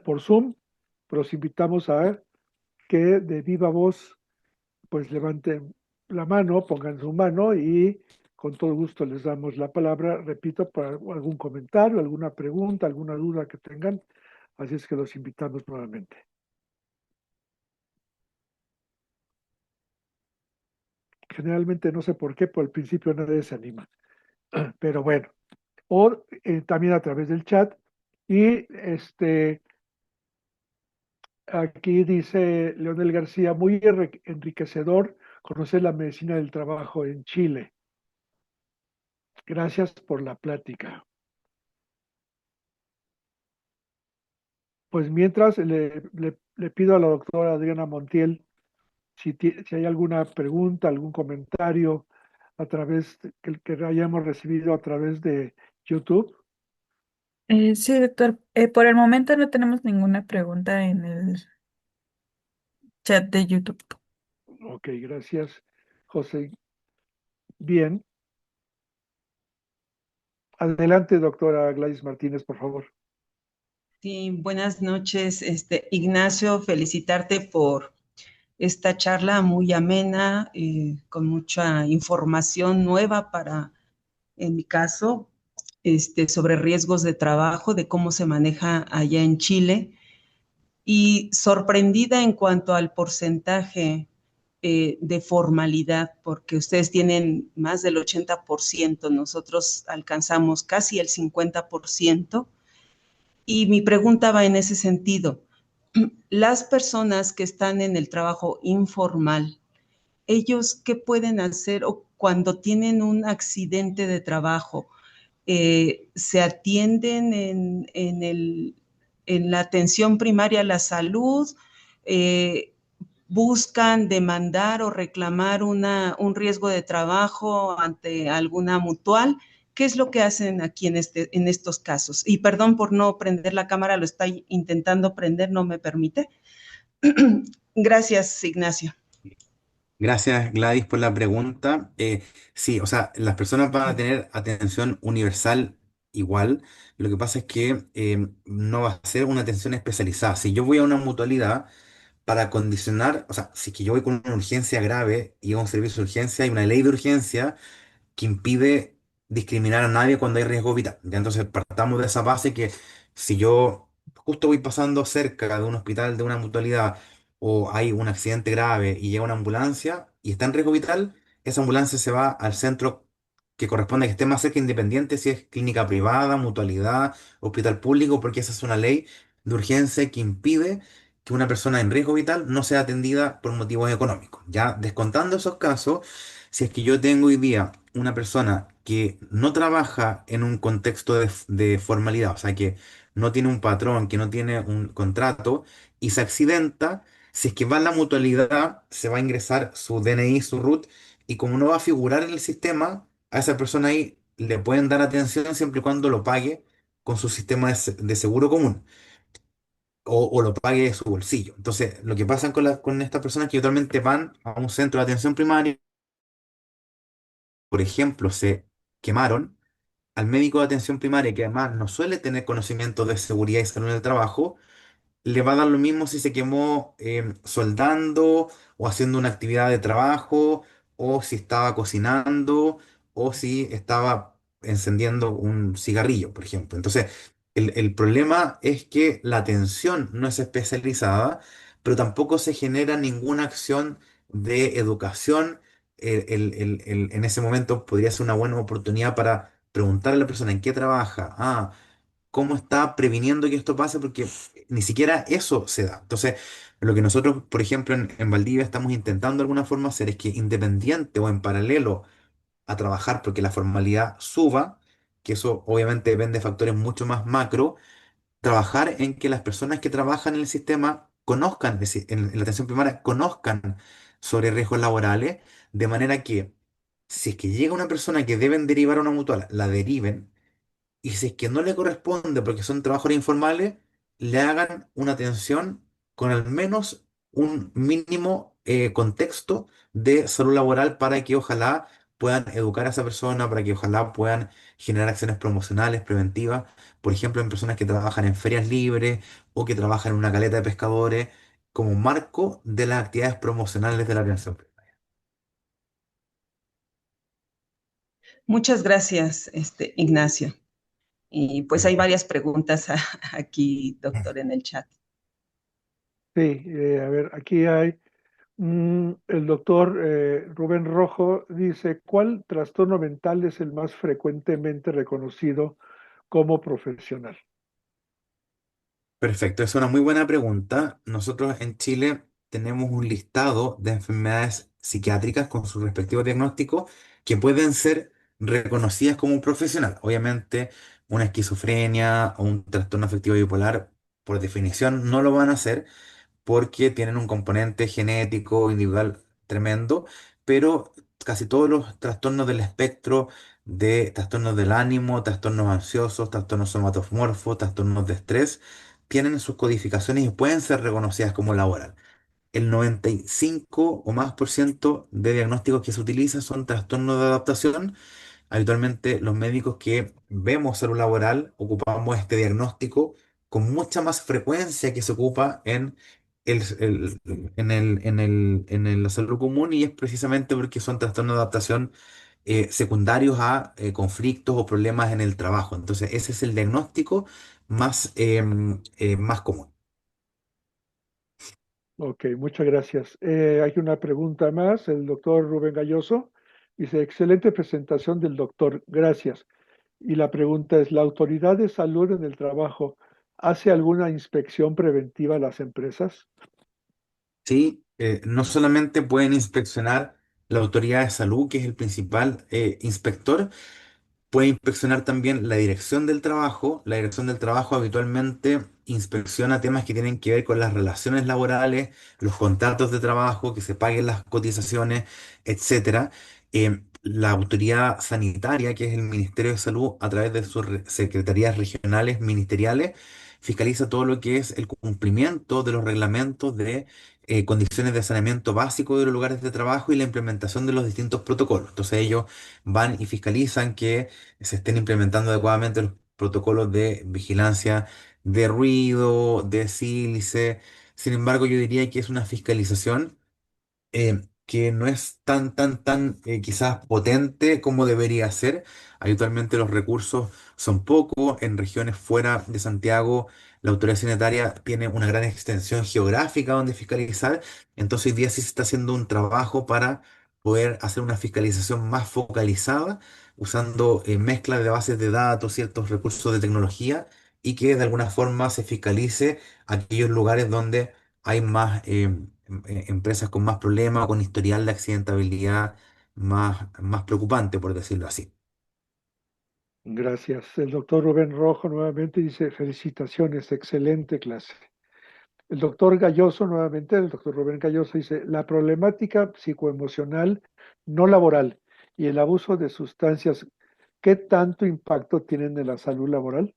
por Zoom, pero los invitamos a que de viva voz pues levanten la mano, pongan su mano y con todo gusto les damos la palabra, repito, para algún comentario, alguna pregunta, alguna duda que tengan. Así es que los invitamos nuevamente. Generalmente no sé por qué, por el principio nadie se anima, pero bueno, o también a través del chat. Y aquí dice Leonel García, muy enriquecedor conocer la medicina del trabajo en Chile. Gracias por la plática. Pues mientras le pido a la doctora Adriana Montiel si hay alguna pregunta, algún comentario a través que hayamos recibido a través de YouTube. Sí, doctor. Por el momento no tenemos ninguna pregunta en el chat de YouTube. Ok, gracias, José. Bien. Adelante, doctora Gladys Martínez, por favor. Sí, buenas noches, Ignacio, felicitarte por esta charla muy amena, con mucha información nueva para, en mi caso, sobre riesgos de trabajo, de cómo se maneja allá en Chile, y sorprendida en cuanto al porcentaje de formalidad, porque ustedes tienen más del 80%, nosotros alcanzamos casi el 50%. Y mi pregunta va en ese sentido. Las personas que están en el trabajo informal, ¿ellos qué pueden hacer o cuando tienen un accidente de trabajo? ¿Se atienden en la atención primaria a la salud? Eh, ¿Buscan demandar o reclamar un riesgo de trabajo ante alguna mutual? ¿Qué es lo que hacen aquí en estos casos? Y perdón por no prender la cámara, lo está intentando prender, no me permite. Gracias, Ignacio. Gracias, Gladys, por la pregunta. Sí, o sea, las personas van a tener atención universal igual. Lo que pasa es que no va a ser una atención especializada. Si yo voy a una mutualidad para condicionar, o sea, si es que yo voy con una urgencia grave y a un servicio de urgencia, hay una ley de urgencia que impide discriminar a nadie cuando hay riesgo vital. Ya entonces partamos de esa base que si yo justo voy pasando cerca de un hospital, de una mutualidad, o hay un accidente grave y llega una ambulancia y está en riesgo vital, esa ambulancia se va al centro que corresponde que esté más cerca, independiente si es clínica privada, mutualidad, hospital público, porque esa es una ley de urgencia que impide que una persona en riesgo vital no sea atendida por motivos económicos. Ya descontando esos casos, si es que yo tengo hoy día una persona que no trabaja en un contexto de formalidad, o sea, que no tiene un patrón, que no tiene un contrato y se accidenta, si es que va a la mutualidad, se va a ingresar su DNI, su RUT, y como no va a figurar en el sistema, a esa persona ahí le pueden dar atención siempre y cuando lo pague con su sistema de seguro común o lo pague de su bolsillo. Entonces, lo que pasa con estas personas es que actualmente van a un centro de atención primaria, por ejemplo, se quemaron al médico de atención primaria, que además no suele tener conocimiento de seguridad y salud en el trabajo, le va a dar lo mismo si se quemó soldando o haciendo una actividad de trabajo, o si estaba cocinando, o si estaba encendiendo un cigarrillo, por ejemplo. Entonces, el problema es que la atención no es especializada, pero tampoco se genera ninguna acción de educación. En ese momento podría ser una buena oportunidad para preguntar a la persona en qué trabaja, cómo está previniendo que esto pase, porque ni siquiera eso se da. Entonces, lo que nosotros, por ejemplo, en Valdivia estamos intentando de alguna forma hacer es que independiente o en paralelo a trabajar porque la formalidad suba, que eso obviamente depende de factores mucho más macro, trabajar en que las personas que trabajan en el sistema conozcan, es decir, en la atención primaria, conozcan sobre riesgos laborales, de manera que si es que llega una persona que deben derivar a una mutual, la deriven, y si es que no le corresponde porque son trabajos informales, le hagan una atención con al menos un mínimo contexto de salud laboral para que ojalá puedan educar a esa persona, para que ojalá puedan generar acciones promocionales, preventivas, por ejemplo, en personas que trabajan en ferias libres o que trabajan en una caleta de pescadores, como marco de las actividades promocionales de la atención. Muchas gracias, Ignacio. Y pues hay varias preguntas aquí, doctor, en el chat. Sí, a ver, aquí hay el doctor Rubén Rojo dice, ¿cuál trastorno mental es el más frecuentemente reconocido como profesional? Perfecto, es una muy buena pregunta. Nosotros en Chile tenemos un listado de enfermedades psiquiátricas con sus respectivos diagnósticos que pueden ser reconocidas como un profesional. Obviamente, una esquizofrenia o un trastorno afectivo bipolar, por definición, no lo van a hacer porque tienen un componente genético individual tremendo, pero casi todos los trastornos del espectro de trastornos del ánimo, trastornos ansiosos, trastornos somatomorfos, trastornos de estrés, tienen sus codificaciones y pueden ser reconocidas como laboral. El 95 o más por ciento de diagnósticos que se utilizan son trastornos de adaptación. Habitualmente los médicos que vemos salud laboral ocupamos este diagnóstico con mucha más frecuencia que se ocupa en la salud común, y es precisamente porque son trastornos de adaptación secundarios a conflictos o problemas en el trabajo. Entonces ese es el diagnóstico más común. Ok, muchas gracias. Hay una pregunta más, el doctor Rubén Galloso dice, excelente presentación del doctor, gracias. Y la pregunta es, ¿la autoridad de salud en el trabajo hace alguna inspección preventiva a las empresas? Sí, no solamente pueden inspeccionar la autoridad de salud, que es el principal inspector. Puede inspeccionar también la dirección del trabajo. La dirección del trabajo habitualmente inspecciona temas que tienen que ver con las relaciones laborales, los contratos de trabajo, que se paguen las cotizaciones, etcétera. La autoridad sanitaria, que es el Ministerio de Salud, a través de sus secretarías regionales ministeriales, fiscaliza todo lo que es el cumplimiento de los reglamentos de condiciones de saneamiento básico de los lugares de trabajo y la implementación de los distintos protocolos. Entonces ellos van y fiscalizan que se estén implementando adecuadamente los protocolos de vigilancia de ruido, de sílice. Sin embargo, yo diría que es una fiscalización que no es tan quizás potente como debería ser. Habitualmente los recursos son pocos. En regiones fuera de Santiago, la autoridad sanitaria tiene una gran extensión geográfica donde fiscalizar. Entonces, hoy día sí se está haciendo un trabajo para poder hacer una fiscalización más focalizada, usando mezcla de bases de datos, ciertos recursos de tecnología, y que de alguna forma se fiscalice aquellos lugares donde hay más empresas con más problemas, con historial de accidentabilidad más preocupante, por decirlo así. Gracias. El doctor Rubén Rojo nuevamente dice, felicitaciones, excelente clase. El doctor Galloso nuevamente, el doctor Rubén Galloso dice, la problemática psicoemocional no laboral y el abuso de sustancias, ¿qué tanto impacto tienen en la salud laboral?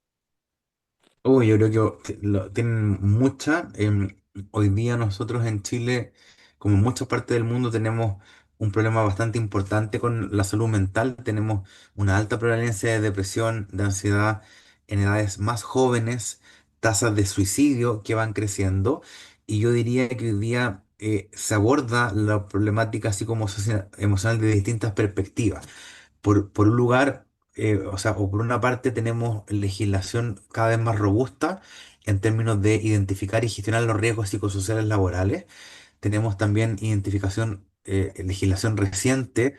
Uy, yo creo que tienen mucha. Hoy día nosotros en Chile, como en muchas partes del mundo, tenemos un problema bastante importante con la salud mental. Tenemos una alta prevalencia de depresión, de ansiedad en edades más jóvenes, tasas de suicidio que van creciendo. Y yo diría que hoy día se aborda la problemática así como emocional de distintas perspectivas. Por un lugar, o sea, o por una parte tenemos legislación cada vez más robusta en términos de identificar y gestionar los riesgos psicosociales laborales. Tenemos también legislación reciente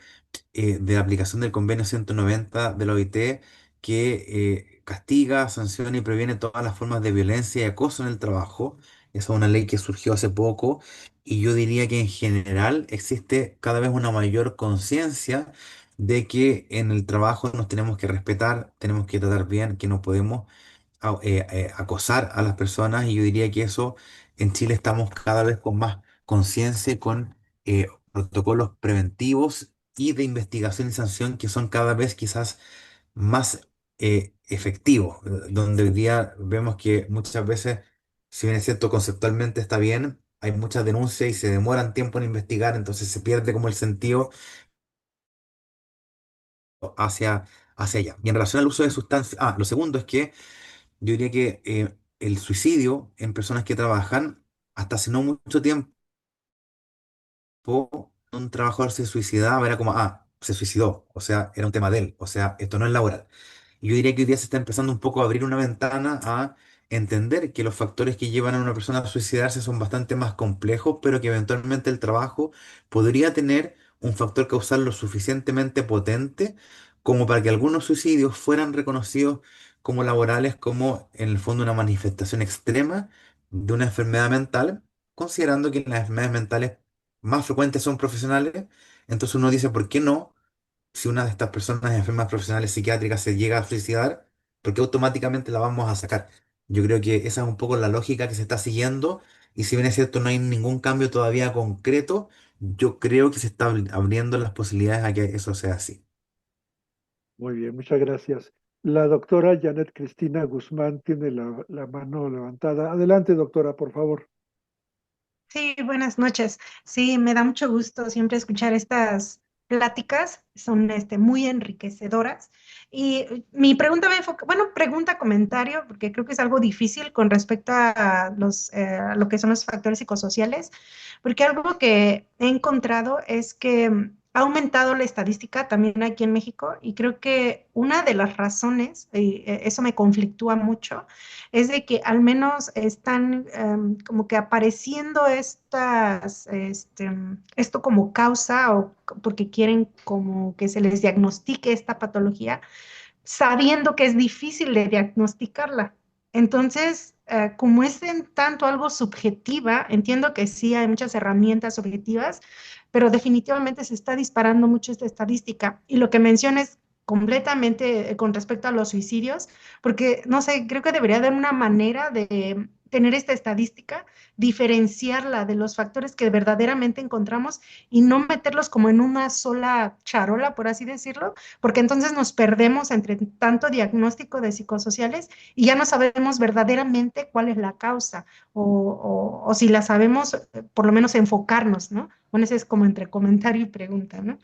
de la aplicación del convenio 190 de la OIT que castiga, sanciona y previene todas las formas de violencia y acoso en el trabajo. Esa es una ley que surgió hace poco y yo diría que en general existe cada vez una mayor conciencia de que en el trabajo nos tenemos que respetar, tenemos que tratar bien, que no podemos acosar a las personas y yo diría que eso en Chile estamos cada vez con más conciencia y con protocolos preventivos y de investigación y sanción que son cada vez quizás más efectivos, donde hoy día vemos que muchas veces, si bien es cierto conceptualmente está bien, hay muchas denuncias y se demoran tiempo en investigar, entonces se pierde como el sentido hacia, hacia allá. Y en relación al uso de sustancias, lo segundo es que yo diría que el suicidio en personas que trabajan, hasta hace no mucho tiempo, un trabajador se suicidaba, era como, se suicidó, o sea, era un tema de él, o sea, esto no es laboral. Y yo diría que hoy día se está empezando un poco a abrir una ventana a entender que los factores que llevan a una persona a suicidarse son bastante más complejos, pero que eventualmente el trabajo podría tener un factor causal lo suficientemente potente como para que algunos suicidios fueran reconocidos como laborales, como en el fondo una manifestación extrema de una enfermedad mental, considerando que las enfermedades mentales más frecuentes son profesionales. Entonces uno dice, ¿por qué no? Si una de estas personas enfermas profesionales psiquiátricas se llega a suicidar, ¿por qué automáticamente la vamos a sacar? Yo creo que esa es un poco la lógica que se está siguiendo y si bien es cierto no hay ningún cambio todavía concreto, yo creo que se está abriendo las posibilidades a que eso sea así. Muy bien, muchas gracias. La doctora Janet Cristina Guzmán tiene la mano levantada. Adelante, doctora, por favor. Sí, buenas noches. Sí, me da mucho gusto siempre escuchar estas pláticas, son muy enriquecedoras. Y mi pregunta me enfoca, bueno, pregunta, comentario, porque creo que es algo difícil con respecto a a lo que son los factores psicosociales, porque algo que he encontrado es que ha aumentado la estadística también aquí en México y creo que una de las razones, y eso me conflictúa mucho, es de que al menos están como que apareciendo esto como causa o porque quieren como que se les diagnostique esta patología, sabiendo que es difícil de diagnosticarla. Entonces, como es en tanto algo subjetiva, entiendo que sí hay muchas herramientas objetivas, pero definitivamente se está disparando mucho esta estadística. Y lo que mencionas completamente con respecto a los suicidios, porque no sé, creo que debería haber una manera de tener esta estadística, diferenciarla de los factores que verdaderamente encontramos y no meterlos como en una sola charola, por así decirlo, porque entonces nos perdemos entre tanto diagnóstico de psicosociales y ya no sabemos verdaderamente cuál es la causa o si la sabemos, por lo menos enfocarnos, ¿no? Bueno, ese es como entre comentario y pregunta, ¿no?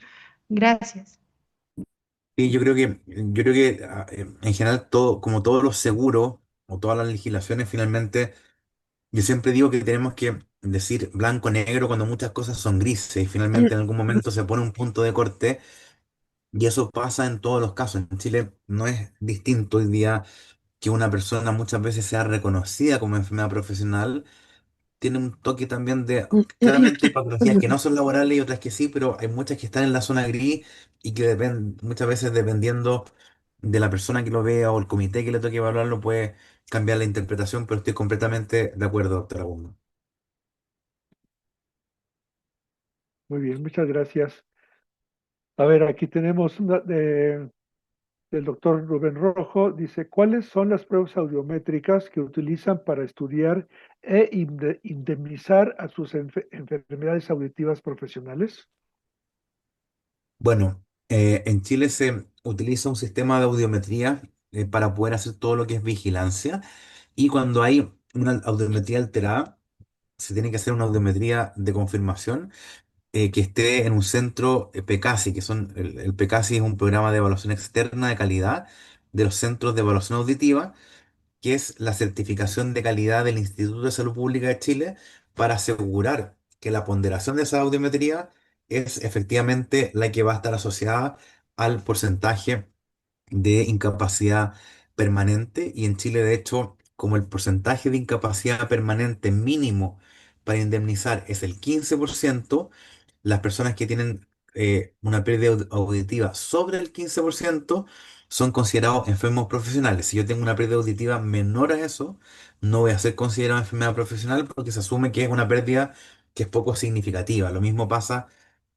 Gracias. Y yo creo que en general todo, como todos los seguros o todas las legislaciones finalmente, yo siempre digo que tenemos que decir blanco negro cuando muchas cosas son grises y finalmente en algún momento se pone un punto de corte. Y eso pasa en todos los casos. En Chile no es distinto hoy día que una persona muchas veces sea reconocida como enfermedad profesional. Tiene un toque también de, claramente hay patologías que no son laborales y otras que sí, pero hay muchas que están en la zona gris y que dependen, muchas veces dependiendo de la persona que lo vea o el comité que le toque evaluarlo puede cambiar la interpretación, pero estoy completamente de acuerdo, doctora Guzmán. Muy bien, muchas gracias. A ver, aquí tenemos del doctor Rubén Rojo. Dice, ¿cuáles son las pruebas audiométricas que utilizan para estudiar e indemnizar a sus enfermedades auditivas profesionales? Bueno, en Chile se utiliza un sistema de audiometría para poder hacer todo lo que es vigilancia. Y cuando hay una audiometría alterada, se tiene que hacer una audiometría de confirmación que esté en un centro PECASI, que son el PECASI es un programa de evaluación externa de calidad de los centros de evaluación auditiva, que es la certificación de calidad del Instituto de Salud Pública de Chile para asegurar que la ponderación de esa audiometría es efectivamente la que va a estar asociada al porcentaje de incapacidad permanente y en Chile, de hecho, como el porcentaje de incapacidad permanente mínimo para indemnizar es el 15%, las personas que tienen una pérdida auditiva sobre el 15%, son considerados enfermos profesionales. Si yo tengo una pérdida auditiva menor a eso, no voy a ser considerado enfermedad profesional porque se asume que es una pérdida que es poco significativa. Lo mismo pasa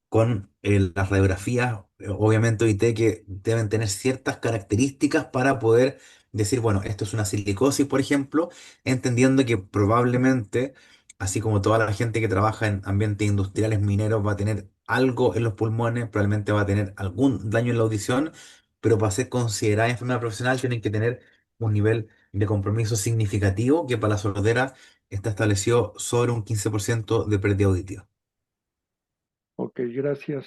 con las radiografías, obviamente OIT, que deben tener ciertas características para poder decir, bueno, esto es una silicosis, por ejemplo, entendiendo que probablemente, así como toda la gente que trabaja en ambientes industriales mineros va a tener algo en los pulmones, probablemente va a tener algún daño en la audición, pero para ser considerada enfermedad profesional tienen que tener un nivel de compromiso significativo que para la sordera está establecido sobre un 15% de pérdida auditiva. Ok, gracias.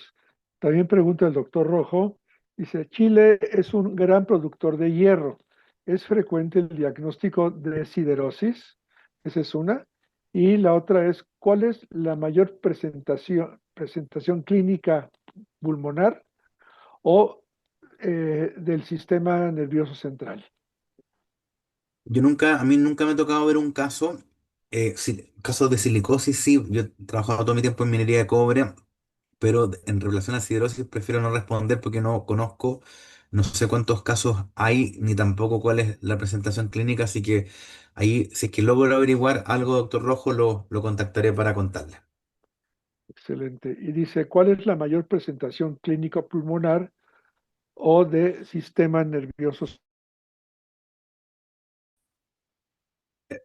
También pregunta el doctor Rojo. Dice, Chile es un gran productor de hierro. ¿Es frecuente el diagnóstico de siderosis? Esa es una. Y la otra es, ¿cuál es la mayor presentación clínica pulmonar o del sistema nervioso central? A mí nunca me ha tocado ver un caso, casos de silicosis, sí, yo he trabajado todo mi tiempo en minería de cobre, pero en relación a siderosis prefiero no responder porque no conozco, no sé cuántos casos hay, ni tampoco cuál es la presentación clínica, así que ahí, si es que logro averiguar algo, doctor Rojo, lo contactaré para contarle. Excelente. Y dice, ¿cuál es la mayor presentación clínica pulmonar o de sistema nervioso?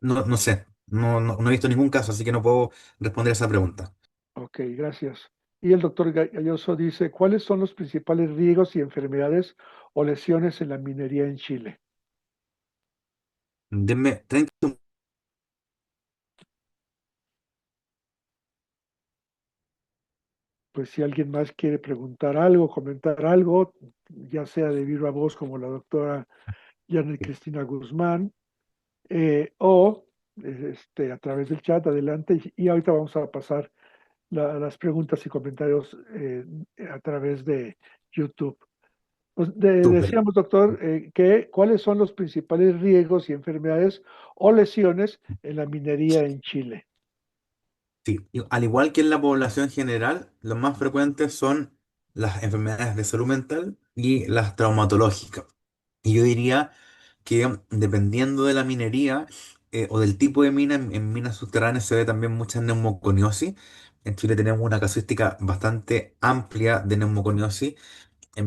No, no sé, no he visto ningún caso, así que no puedo responder esa pregunta. Ok, gracias. Y el doctor Galloso dice, ¿cuáles son los principales riesgos y enfermedades o lesiones en la minería en Chile? Denme 30. Pues si alguien más quiere preguntar algo, comentar algo, ya sea de viva voz como la doctora Janet Cristina Guzmán, o a través del chat, adelante. Y ahorita vamos a pasar las preguntas y comentarios a través de YouTube. Pues Súper. decíamos, doctor, que cuáles son los principales riesgos y enfermedades o lesiones en la minería en Chile. Sí, y al igual que en la población general, los más frecuentes son las enfermedades de salud mental y las traumatológicas. Y yo diría que dependiendo de la minería o del tipo de mina, en minas subterráneas se ve también mucha neumoconiosis. En Chile tenemos una casuística bastante amplia de neumoconiosis. Yo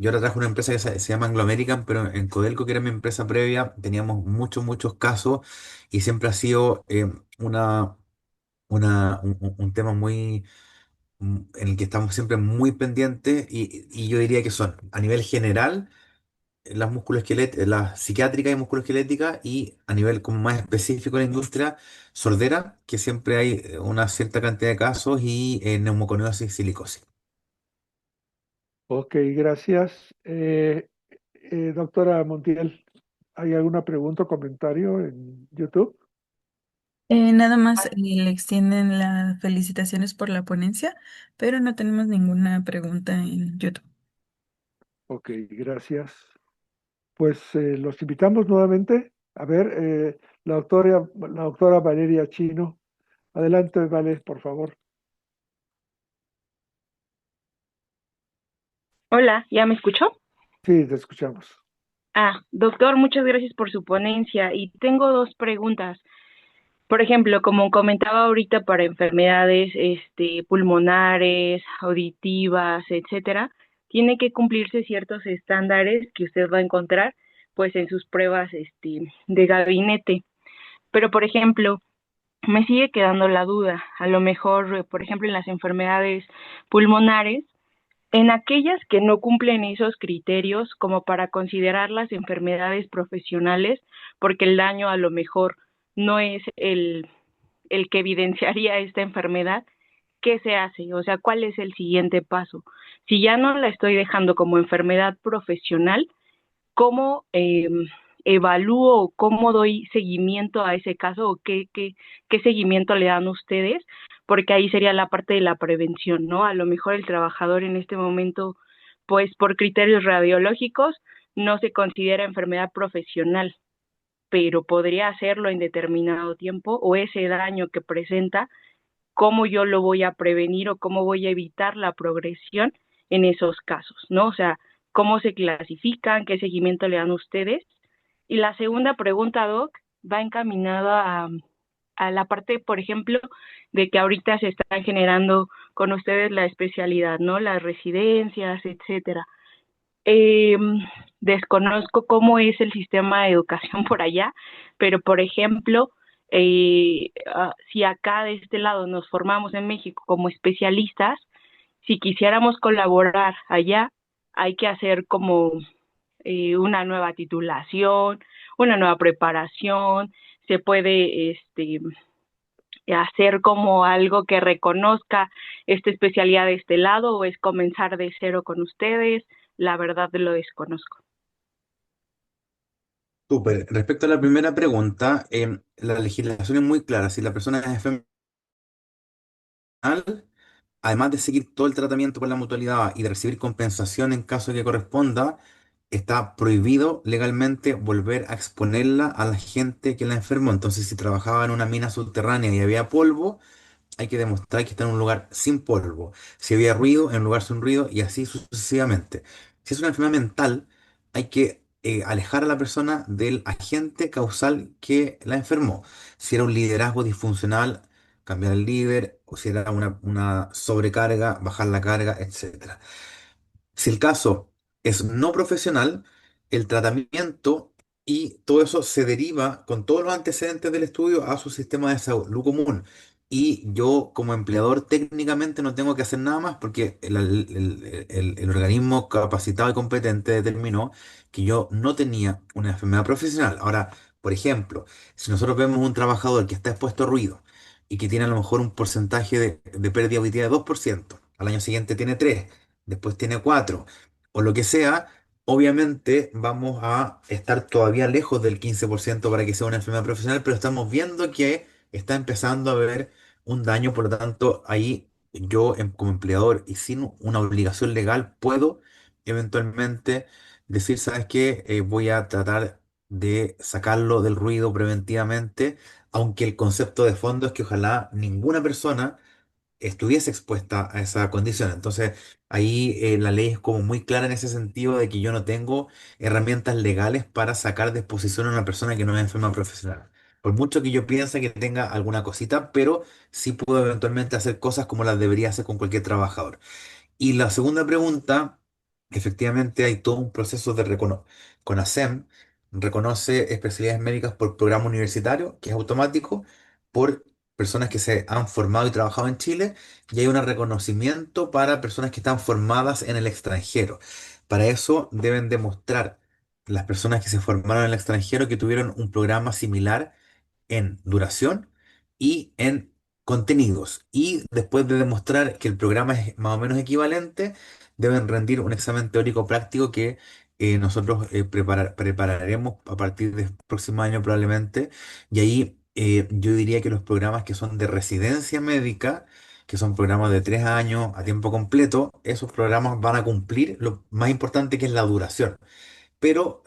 ahora trabajo en una empresa que se llama Anglo American, pero en Codelco, que era mi empresa previa, teníamos muchos casos y siempre ha sido un tema en el que estamos siempre muy pendientes y yo diría que son a nivel general las musculoesqueléticas, las psiquiátricas y musculoesqueléticas y a nivel como más específico en la industria sordera, que siempre hay una cierta cantidad de casos y neumoconiosis, silicosis. Ok, gracias. Doctora Montiel, ¿hay alguna pregunta o comentario en YouTube? Nada más le extienden las felicitaciones por la ponencia, pero no tenemos ninguna pregunta en YouTube. Ok, gracias. Pues los invitamos nuevamente. A ver, la doctora Valeria Chino. Adelante, Vale, por favor. Hola, ¿ya me escuchó? Sí, te escuchamos. Doctor, muchas gracias por su ponencia y tengo dos preguntas. Por ejemplo, como comentaba ahorita para enfermedades pulmonares, auditivas, etcétera, tiene que cumplirse ciertos estándares que usted va a encontrar pues en sus pruebas de gabinete. Pero por ejemplo, me sigue quedando la duda, a lo mejor, por ejemplo, en las enfermedades pulmonares, en aquellas que no cumplen esos criterios como para considerar las enfermedades profesionales, porque el daño a lo mejor no es el que evidenciaría esta enfermedad, ¿qué se hace? O sea, ¿cuál es el siguiente paso? Si ya no la estoy dejando como enfermedad profesional, ¿cómo evalúo o cómo doy seguimiento a ese caso o qué seguimiento le dan ustedes? Porque ahí sería la parte de la prevención, ¿no? A lo mejor el trabajador en este momento, pues por criterios radiológicos, no se considera enfermedad profesional, pero podría hacerlo en determinado tiempo o ese daño que presenta cómo yo lo voy a prevenir o cómo voy a evitar la progresión en esos casos, ¿no? O sea, cómo se clasifican, qué seguimiento le dan ustedes. Y la segunda pregunta, Doc, va encaminada a la parte, por ejemplo, de que ahorita se están generando con ustedes la especialidad, ¿no? Las residencias, etcétera. Eh, Desconozco cómo es el sistema de educación por allá, pero por ejemplo, si acá de este lado nos formamos en México como especialistas, si quisiéramos colaborar allá, hay que hacer como una nueva titulación, una nueva preparación, se puede hacer como algo que reconozca esta especialidad de este lado o es comenzar de cero con ustedes. La verdad lo desconozco. Súper. Respecto a la primera pregunta, la legislación es muy clara. Si la persona es enferma, además de seguir todo el tratamiento con la mutualidad y de recibir compensación en caso de que corresponda, está prohibido legalmente volver a exponerla a la gente que la enfermó. Entonces, si trabajaba en una mina subterránea y había polvo, hay que demostrar que está en un lugar sin polvo. Si había ruido, en un lugar sin ruido y así sucesivamente. Si es una enfermedad mental, hay que alejar a la persona del agente causal que la enfermó. Si era un liderazgo disfuncional, cambiar el líder, o si era una sobrecarga, bajar la carga, etcétera. Si el caso es no profesional, el tratamiento y todo eso se deriva con todos los antecedentes del estudio a su sistema de salud común. Y yo como empleador técnicamente no tengo que hacer nada más porque el organismo capacitado y competente determinó que yo no tenía una enfermedad profesional. Ahora, por ejemplo, si nosotros vemos un trabajador que está expuesto a ruido y que tiene a lo mejor un porcentaje de pérdida auditiva de 2%, al año siguiente tiene 3, después tiene 4 o lo que sea, obviamente vamos a estar todavía lejos del 15% para que sea una enfermedad profesional, pero estamos viendo que está empezando a haber un daño, por lo tanto, ahí yo como empleador y sin una obligación legal puedo eventualmente decir, ¿sabes qué? Voy a tratar de sacarlo del ruido preventivamente, aunque el concepto de fondo es que ojalá ninguna persona estuviese expuesta a esa condición. Entonces, ahí la ley es como muy clara en ese sentido de que yo no tengo herramientas legales para sacar de exposición a una persona que no es enferma profesional. Por mucho que yo piense que tenga alguna cosita, pero sí puedo eventualmente hacer cosas como las debería hacer con cualquier trabajador. Y la segunda pregunta, efectivamente hay todo un proceso de CONASEM reconoce especialidades médicas por programa universitario, que es automático, por personas que se han formado y trabajado en Chile, y hay un reconocimiento para personas que están formadas en el extranjero. Para eso deben demostrar las personas que se formaron en el extranjero que tuvieron un programa similar en duración y en contenidos. Y después de demostrar que el programa es más o menos equivalente, deben rendir un examen teórico práctico que nosotros prepararemos a partir del próximo año probablemente. Y ahí yo diría que los programas que son de residencia médica, que son programas de 3 años a tiempo completo, esos programas van a cumplir lo más importante que es la duración. Pero,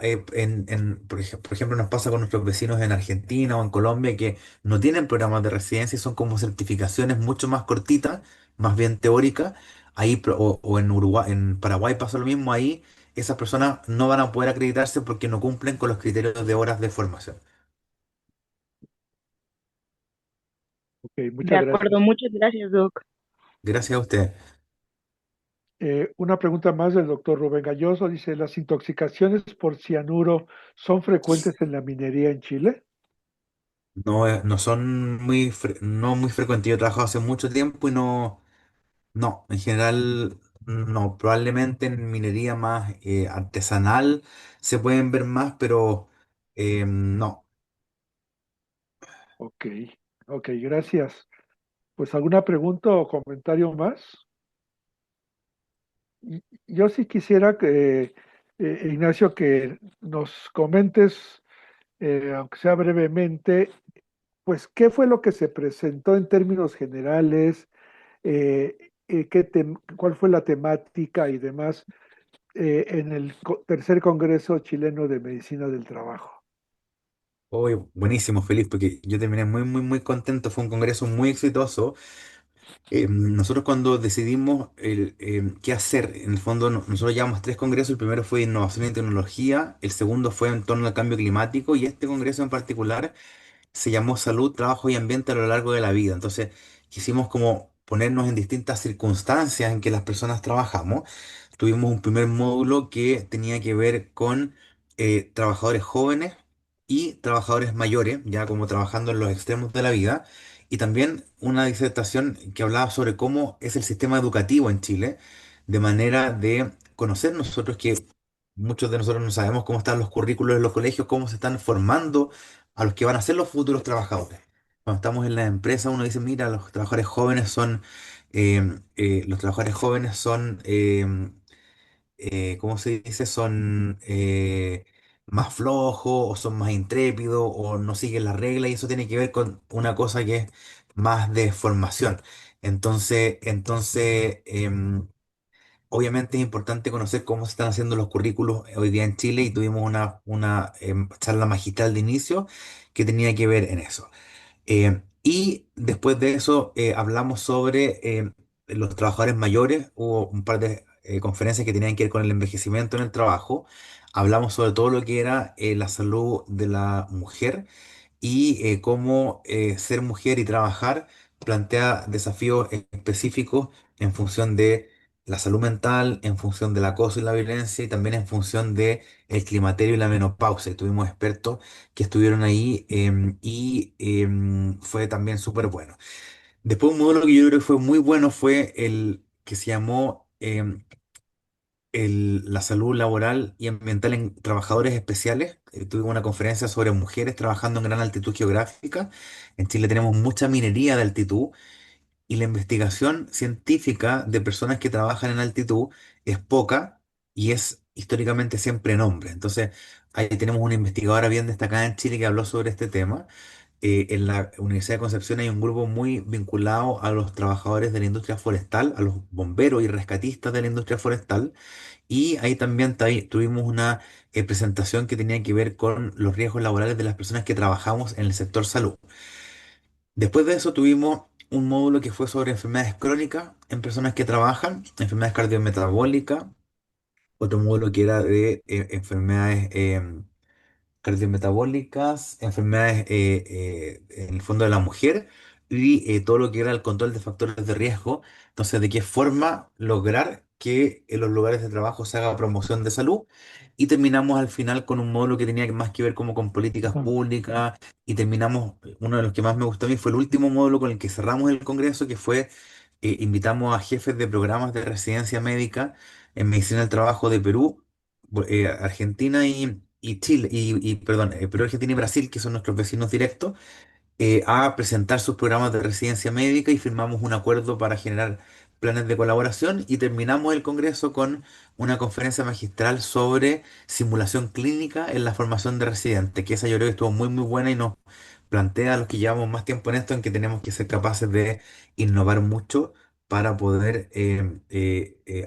por ejemplo, nos pasa con nuestros vecinos en Argentina o en Colombia que no tienen programas de residencia y son como certificaciones mucho más cortitas, más bien teóricas. Ahí, o en Uruguay, en Paraguay pasa lo mismo. Ahí esas personas no van a poder acreditarse porque no cumplen con los criterios de horas de formación. Ok, De muchas acuerdo, gracias. muchas gracias, Doc. Gracias a usted. Una pregunta más del doctor Rubén Galloso. Dice, ¿las intoxicaciones por cianuro son frecuentes en la minería en Chile? No, no son no muy frecuentes. Yo he trabajado hace mucho tiempo y no. No, en general no, probablemente en minería más artesanal se pueden ver más, pero no. Ok, ok, gracias. Pues alguna pregunta o comentario más. Yo sí quisiera que, Ignacio, que nos comentes, aunque sea brevemente, pues qué fue lo que se presentó en términos generales, cuál fue la temática y demás en el tercer Congreso Chileno de Medicina del Trabajo. Uy, buenísimo, feliz, porque yo terminé muy, muy, muy contento. Fue un congreso muy exitoso. Nosotros cuando decidimos qué hacer, en el fondo nosotros llevamos tres congresos. El primero fue de innovación y tecnología, el segundo fue en torno al cambio climático, y este congreso en particular se llamó Salud, Trabajo y Ambiente a lo largo de la vida. Entonces, quisimos como ponernos en distintas circunstancias en que las personas trabajamos. Tuvimos un primer módulo que tenía que ver con trabajadores jóvenes y trabajadores mayores, ya como trabajando en los extremos de la vida. Y también una disertación que hablaba sobre cómo es el sistema educativo en Chile, de manera de conocer nosotros que muchos de nosotros no sabemos cómo están los currículos en los colegios, cómo se están formando a los que van a ser los futuros trabajadores. Cuando estamos en la empresa, uno dice, mira, los trabajadores jóvenes son, ¿cómo se dice? Son más flojos, o son más intrépidos, o no siguen las reglas, y eso tiene que ver con una cosa que es más de formación. Obviamente es importante conocer cómo se están haciendo los currículos hoy día en Chile, y tuvimos una charla magistral de inicio que tenía que ver en eso. Y después de eso hablamos sobre los trabajadores mayores. Hubo un par de conferencias que tenían que ver con el envejecimiento en el trabajo. Hablamos sobre todo lo que era la salud de la mujer, y cómo ser mujer y trabajar plantea desafíos específicos en función de la salud mental, en función del acoso y la violencia, y también en función de el climaterio y la menopausia. Y tuvimos expertos que estuvieron ahí, fue también súper bueno. Después un módulo que yo creo que fue muy bueno fue el que se llamó la salud laboral y ambiental en trabajadores especiales. Tuvimos una conferencia sobre mujeres trabajando en gran altitud geográfica. En Chile tenemos mucha minería de altitud, y la investigación científica de personas que trabajan en altitud es poca, y es históricamente siempre en hombres. Entonces, ahí tenemos una investigadora bien destacada en Chile que habló sobre este tema. En la Universidad de Concepción hay un grupo muy vinculado a los trabajadores de la industria forestal, a los bomberos y rescatistas de la industria forestal, y ahí también tuvimos una presentación que tenía que ver con los riesgos laborales de las personas que trabajamos en el sector salud. Después de eso tuvimos un módulo que fue sobre enfermedades crónicas en personas que trabajan, enfermedades cardiometabólicas, otro módulo que era de enfermedades cardiometabólicas, enfermedades en el fondo de la mujer, y todo lo que era el control de factores de riesgo. Entonces, de qué forma lograr que en los lugares de trabajo se haga promoción de salud. Y terminamos al final con un módulo que tenía más que ver como con políticas Ah, públicas, y terminamos, uno de los que más me gustó a mí fue el último módulo con el que cerramos el congreso, que fue, invitamos a jefes de programas de residencia médica en medicina del trabajo de Perú, Argentina y Chile, perdón, Perú, Argentina y Brasil, que son nuestros vecinos directos, a presentar sus programas de residencia médica, y firmamos un acuerdo para generar planes de colaboración, y terminamos el congreso con una conferencia magistral sobre simulación clínica en la formación de residentes, que esa yo creo que estuvo muy muy buena, y nos plantea a los que llevamos más tiempo en esto en que tenemos que ser capaces de innovar mucho para poder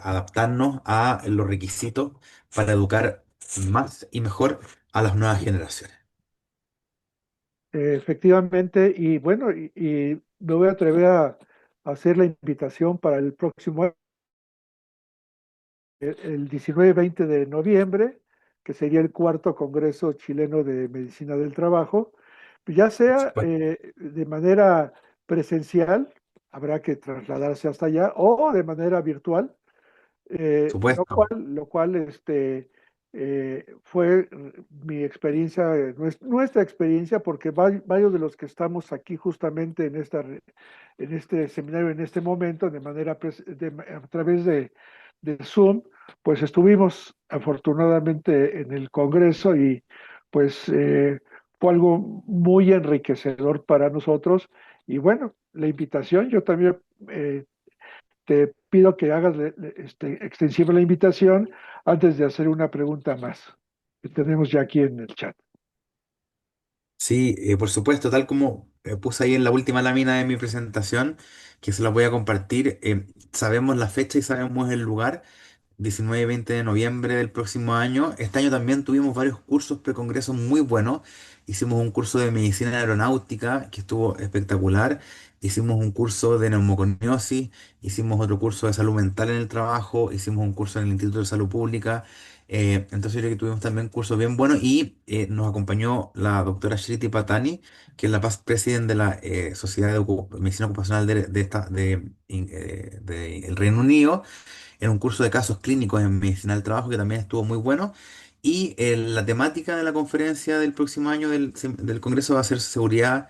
adaptarnos a los requisitos para educar más y mejor a las nuevas generaciones. efectivamente, y bueno, y me voy a atrever a hacer la invitación para el próximo año, el 19 y 20 de noviembre, que sería el cuarto Congreso Chileno de Medicina del Trabajo, ya sea Por de manera presencial, habrá que trasladarse hasta allá, o de manera virtual, supuesto. lo cual fue mi experiencia, nuestra experiencia, porque varios de los que estamos aquí justamente en este seminario, en este momento, de manera a través de Zoom, pues estuvimos afortunadamente en el Congreso, y pues fue algo muy enriquecedor para nosotros. Y bueno, la invitación, yo también te pido que hagas extensiva la invitación antes de hacer una pregunta más que tenemos ya aquí en el chat. Sí, por supuesto, tal como puse ahí en la última lámina de mi presentación, que se la voy a compartir. Sabemos la fecha y sabemos el lugar: 19 y 20 de noviembre del próximo año. Este año también tuvimos varios cursos precongresos muy buenos. hicimos un curso de medicina aeronáutica que estuvo espectacular, hicimos un curso de neumoconiosis, hicimos otro curso de salud mental en el trabajo, hicimos un curso en el Instituto de Salud Pública. Entonces yo creo que tuvimos también cursos bien buenos y nos acompañó la doctora Shriti Patani, que es la past president de la Sociedad de Medicina Ocupacional de el Reino Unido, en un curso de casos clínicos en medicina del trabajo que también estuvo muy bueno. Y la temática de la conferencia del próximo año del Congreso va a ser seguridad,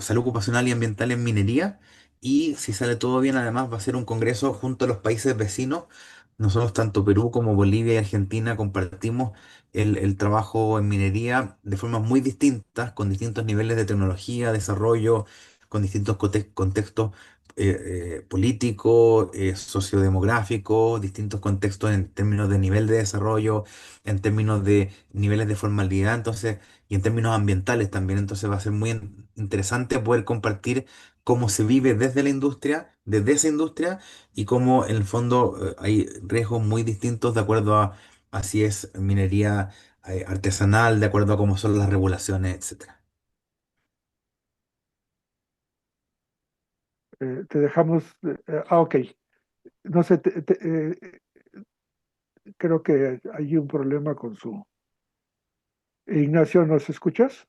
salud ocupacional y ambiental en minería. Y si sale todo bien, además va a ser un congreso junto a los países vecinos. Nosotros, tanto Perú como Bolivia y Argentina, compartimos el trabajo en minería de formas muy distintas, con distintos niveles de tecnología, desarrollo, con distintos contextos políticos, sociodemográficos, distintos contextos en términos de nivel de desarrollo, en términos de niveles de formalidad. Entonces, y en términos ambientales también. Entonces va a ser muy interesante poder compartir cómo se vive desde la industria, desde esa industria, y cómo en el fondo hay riesgos muy distintos de acuerdo a si es minería artesanal, de acuerdo a cómo son las regulaciones, etcétera. Te dejamos. Ok. No sé, creo que hay un problema con su. Ignacio, ¿nos escuchas?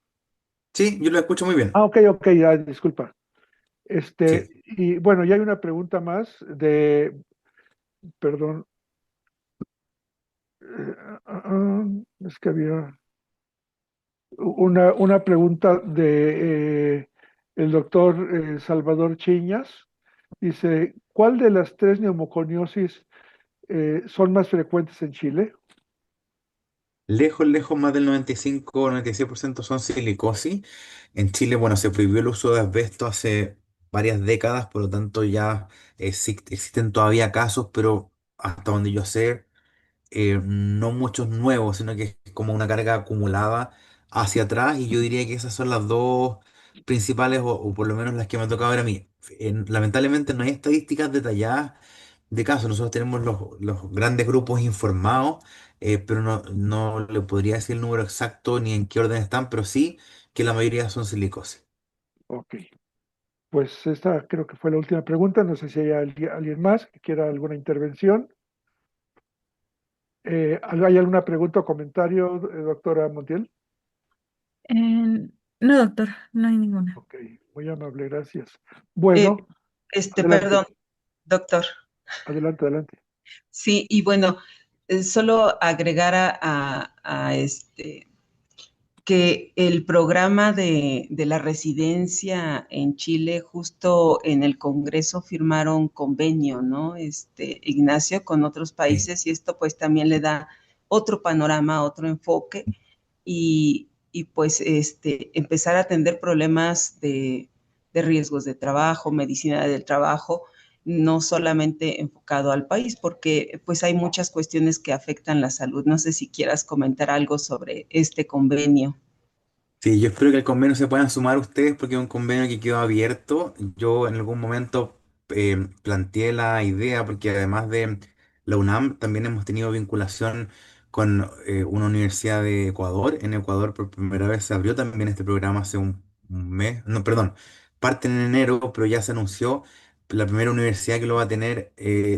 Sí, yo lo escucho muy bien. Ok, ok, ya, disculpa. Sí. Y bueno, ya hay una pregunta más perdón, es que había una pregunta de el doctor Salvador Chiñas. Dice, ¿cuál de las tres neumoconiosis son más frecuentes en Chile? Lejos, lejos, más del 95 o 96% son silicosis. En Chile, bueno, se prohibió el uso de asbesto hace varias décadas, por lo tanto ya existen todavía casos, pero hasta donde yo sé, no muchos nuevos, sino que es como una carga acumulada hacia atrás, y yo diría que esas son las dos principales, o por lo menos las que me ha tocado ver a mí. Lamentablemente no hay estadísticas detalladas de casos. Nosotros tenemos los grandes grupos informados, pero no le podría decir el número exacto ni en qué orden están, pero sí que la mayoría son silicosis. Ok, pues esta creo que fue la última pregunta. No sé si hay alguien más que quiera alguna intervención. ¿Hay alguna pregunta o comentario, doctora Montiel? No, doctor, no hay ninguna. Ok, muy amable, gracias. Eh, Bueno, Perdón, adelante, doctor. adelante, adelante. Sí, y bueno, solo agregar que el programa de la residencia en Chile, justo en el Congreso firmaron convenio, ¿no? Ignacio, con otros Sí. países, y esto pues también le da otro panorama, otro enfoque, y pues empezar a atender problemas de riesgos de trabajo, medicina del trabajo, no solamente enfocado al país, porque pues hay muchas cuestiones que afectan la salud. No sé si quieras comentar algo sobre este convenio. Sí, yo espero que al convenio se puedan sumar ustedes porque es un convenio que quedó abierto. Yo en algún momento planteé la idea porque además de la UNAM también hemos tenido vinculación con una universidad de Ecuador. En Ecuador por primera vez se abrió también este programa hace un mes, no, perdón, parte en enero, pero ya se anunció la primera universidad que lo va a tener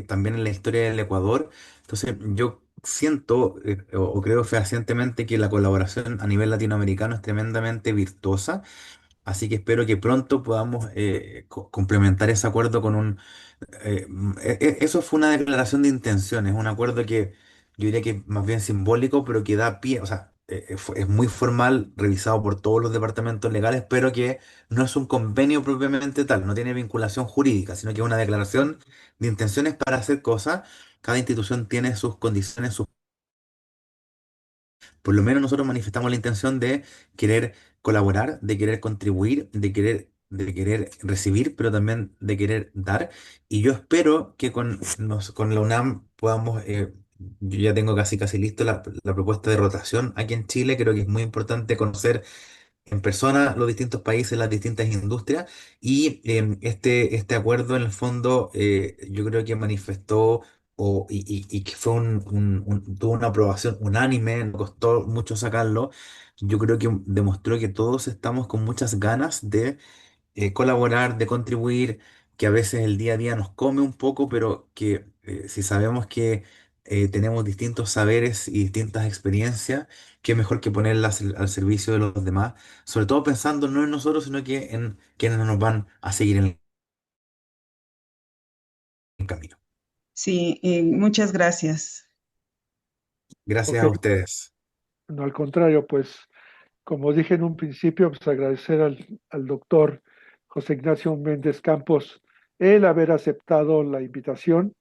también en la historia del Ecuador. Entonces yo siento o creo fehacientemente que la colaboración a nivel latinoamericano es tremendamente virtuosa, así que espero que pronto podamos complementar ese acuerdo con eso fue una declaración de intenciones, un acuerdo que yo diría que es más bien simbólico, pero que da pie, o sea, es muy formal, revisado por todos los departamentos legales, pero que no es un convenio propiamente tal, no tiene vinculación jurídica, sino que es una declaración de intenciones para hacer cosas. Cada institución tiene sus condiciones, por lo menos nosotros manifestamos la intención de querer colaborar, de querer contribuir, de querer recibir, pero también de querer dar. Y yo espero que con la UNAM podamos, yo ya tengo casi casi listo la propuesta de rotación aquí en Chile. Creo que es muy importante conocer en persona los distintos países, las distintas industrias, y este acuerdo en el fondo yo creo que manifestó y que fue tuvo una aprobación unánime, no costó mucho sacarlo, yo creo que demostró que todos estamos con muchas ganas de colaborar, de contribuir, que a veces el día a día nos come un poco, pero que si sabemos que tenemos distintos saberes y distintas experiencias, qué mejor que ponerlas al servicio de los demás, sobre todo pensando no en nosotros, sino que en quienes nos van a seguir en el camino. Sí, muchas gracias. Gracias Ok, a ustedes. no, al contrario, pues como dije en un principio, pues agradecer al doctor José Ignacio Méndez Campos el haber aceptado la invitación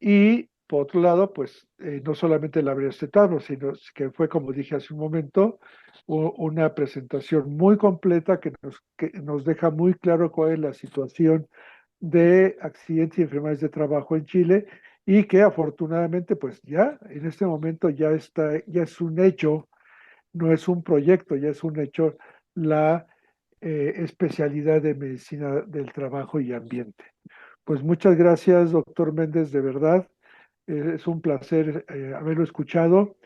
y por otro lado, pues no solamente el haber aceptado, sino que fue, como dije hace un momento, una presentación muy completa que nos deja muy claro cuál es la situación de accidentes y enfermedades de trabajo en Chile y que afortunadamente pues ya en este momento ya está, ya es un hecho, no es un proyecto, ya es un hecho la especialidad de medicina del trabajo y ambiente. Pues muchas gracias, doctor Méndez, de verdad. Es un placer haberlo escuchado.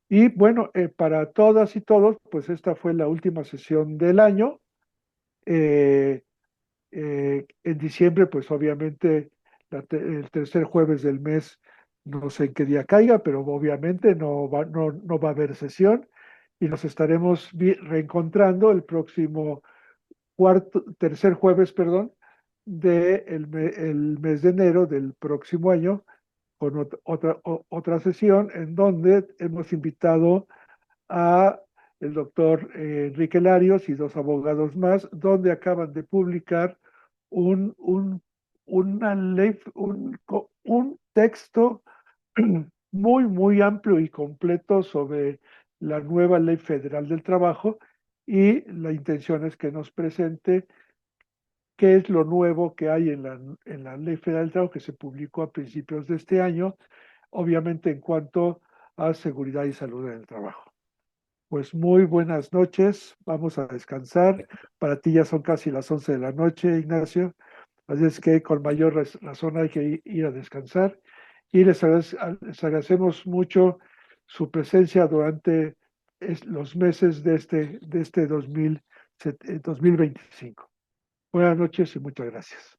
Y bueno, para todas y todos, pues esta fue la última sesión del año. Eh, en diciembre, pues obviamente el tercer jueves del mes, no sé en qué día caiga, pero obviamente no va a haber sesión y nos estaremos reencontrando el próximo tercer jueves, perdón, el mes de enero del próximo año con otra sesión en donde hemos invitado a el doctor Enrique Larios y dos abogados más, donde acaban de publicar un, un, una ley, un texto muy amplio y completo sobre la nueva Ley Federal del Trabajo y la intención es que nos presente qué es lo nuevo que hay en la Ley Federal del Trabajo que se publicó a principios de este año, obviamente en cuanto a seguridad y salud en el trabajo. Pues muy buenas noches, vamos a descansar. Para ti ya son casi las 11 de la noche, Ignacio, así es que con mayor razón hay que ir a descansar y les agradecemos mucho su presencia durante los meses de este 2025. Buenas noches y muchas gracias.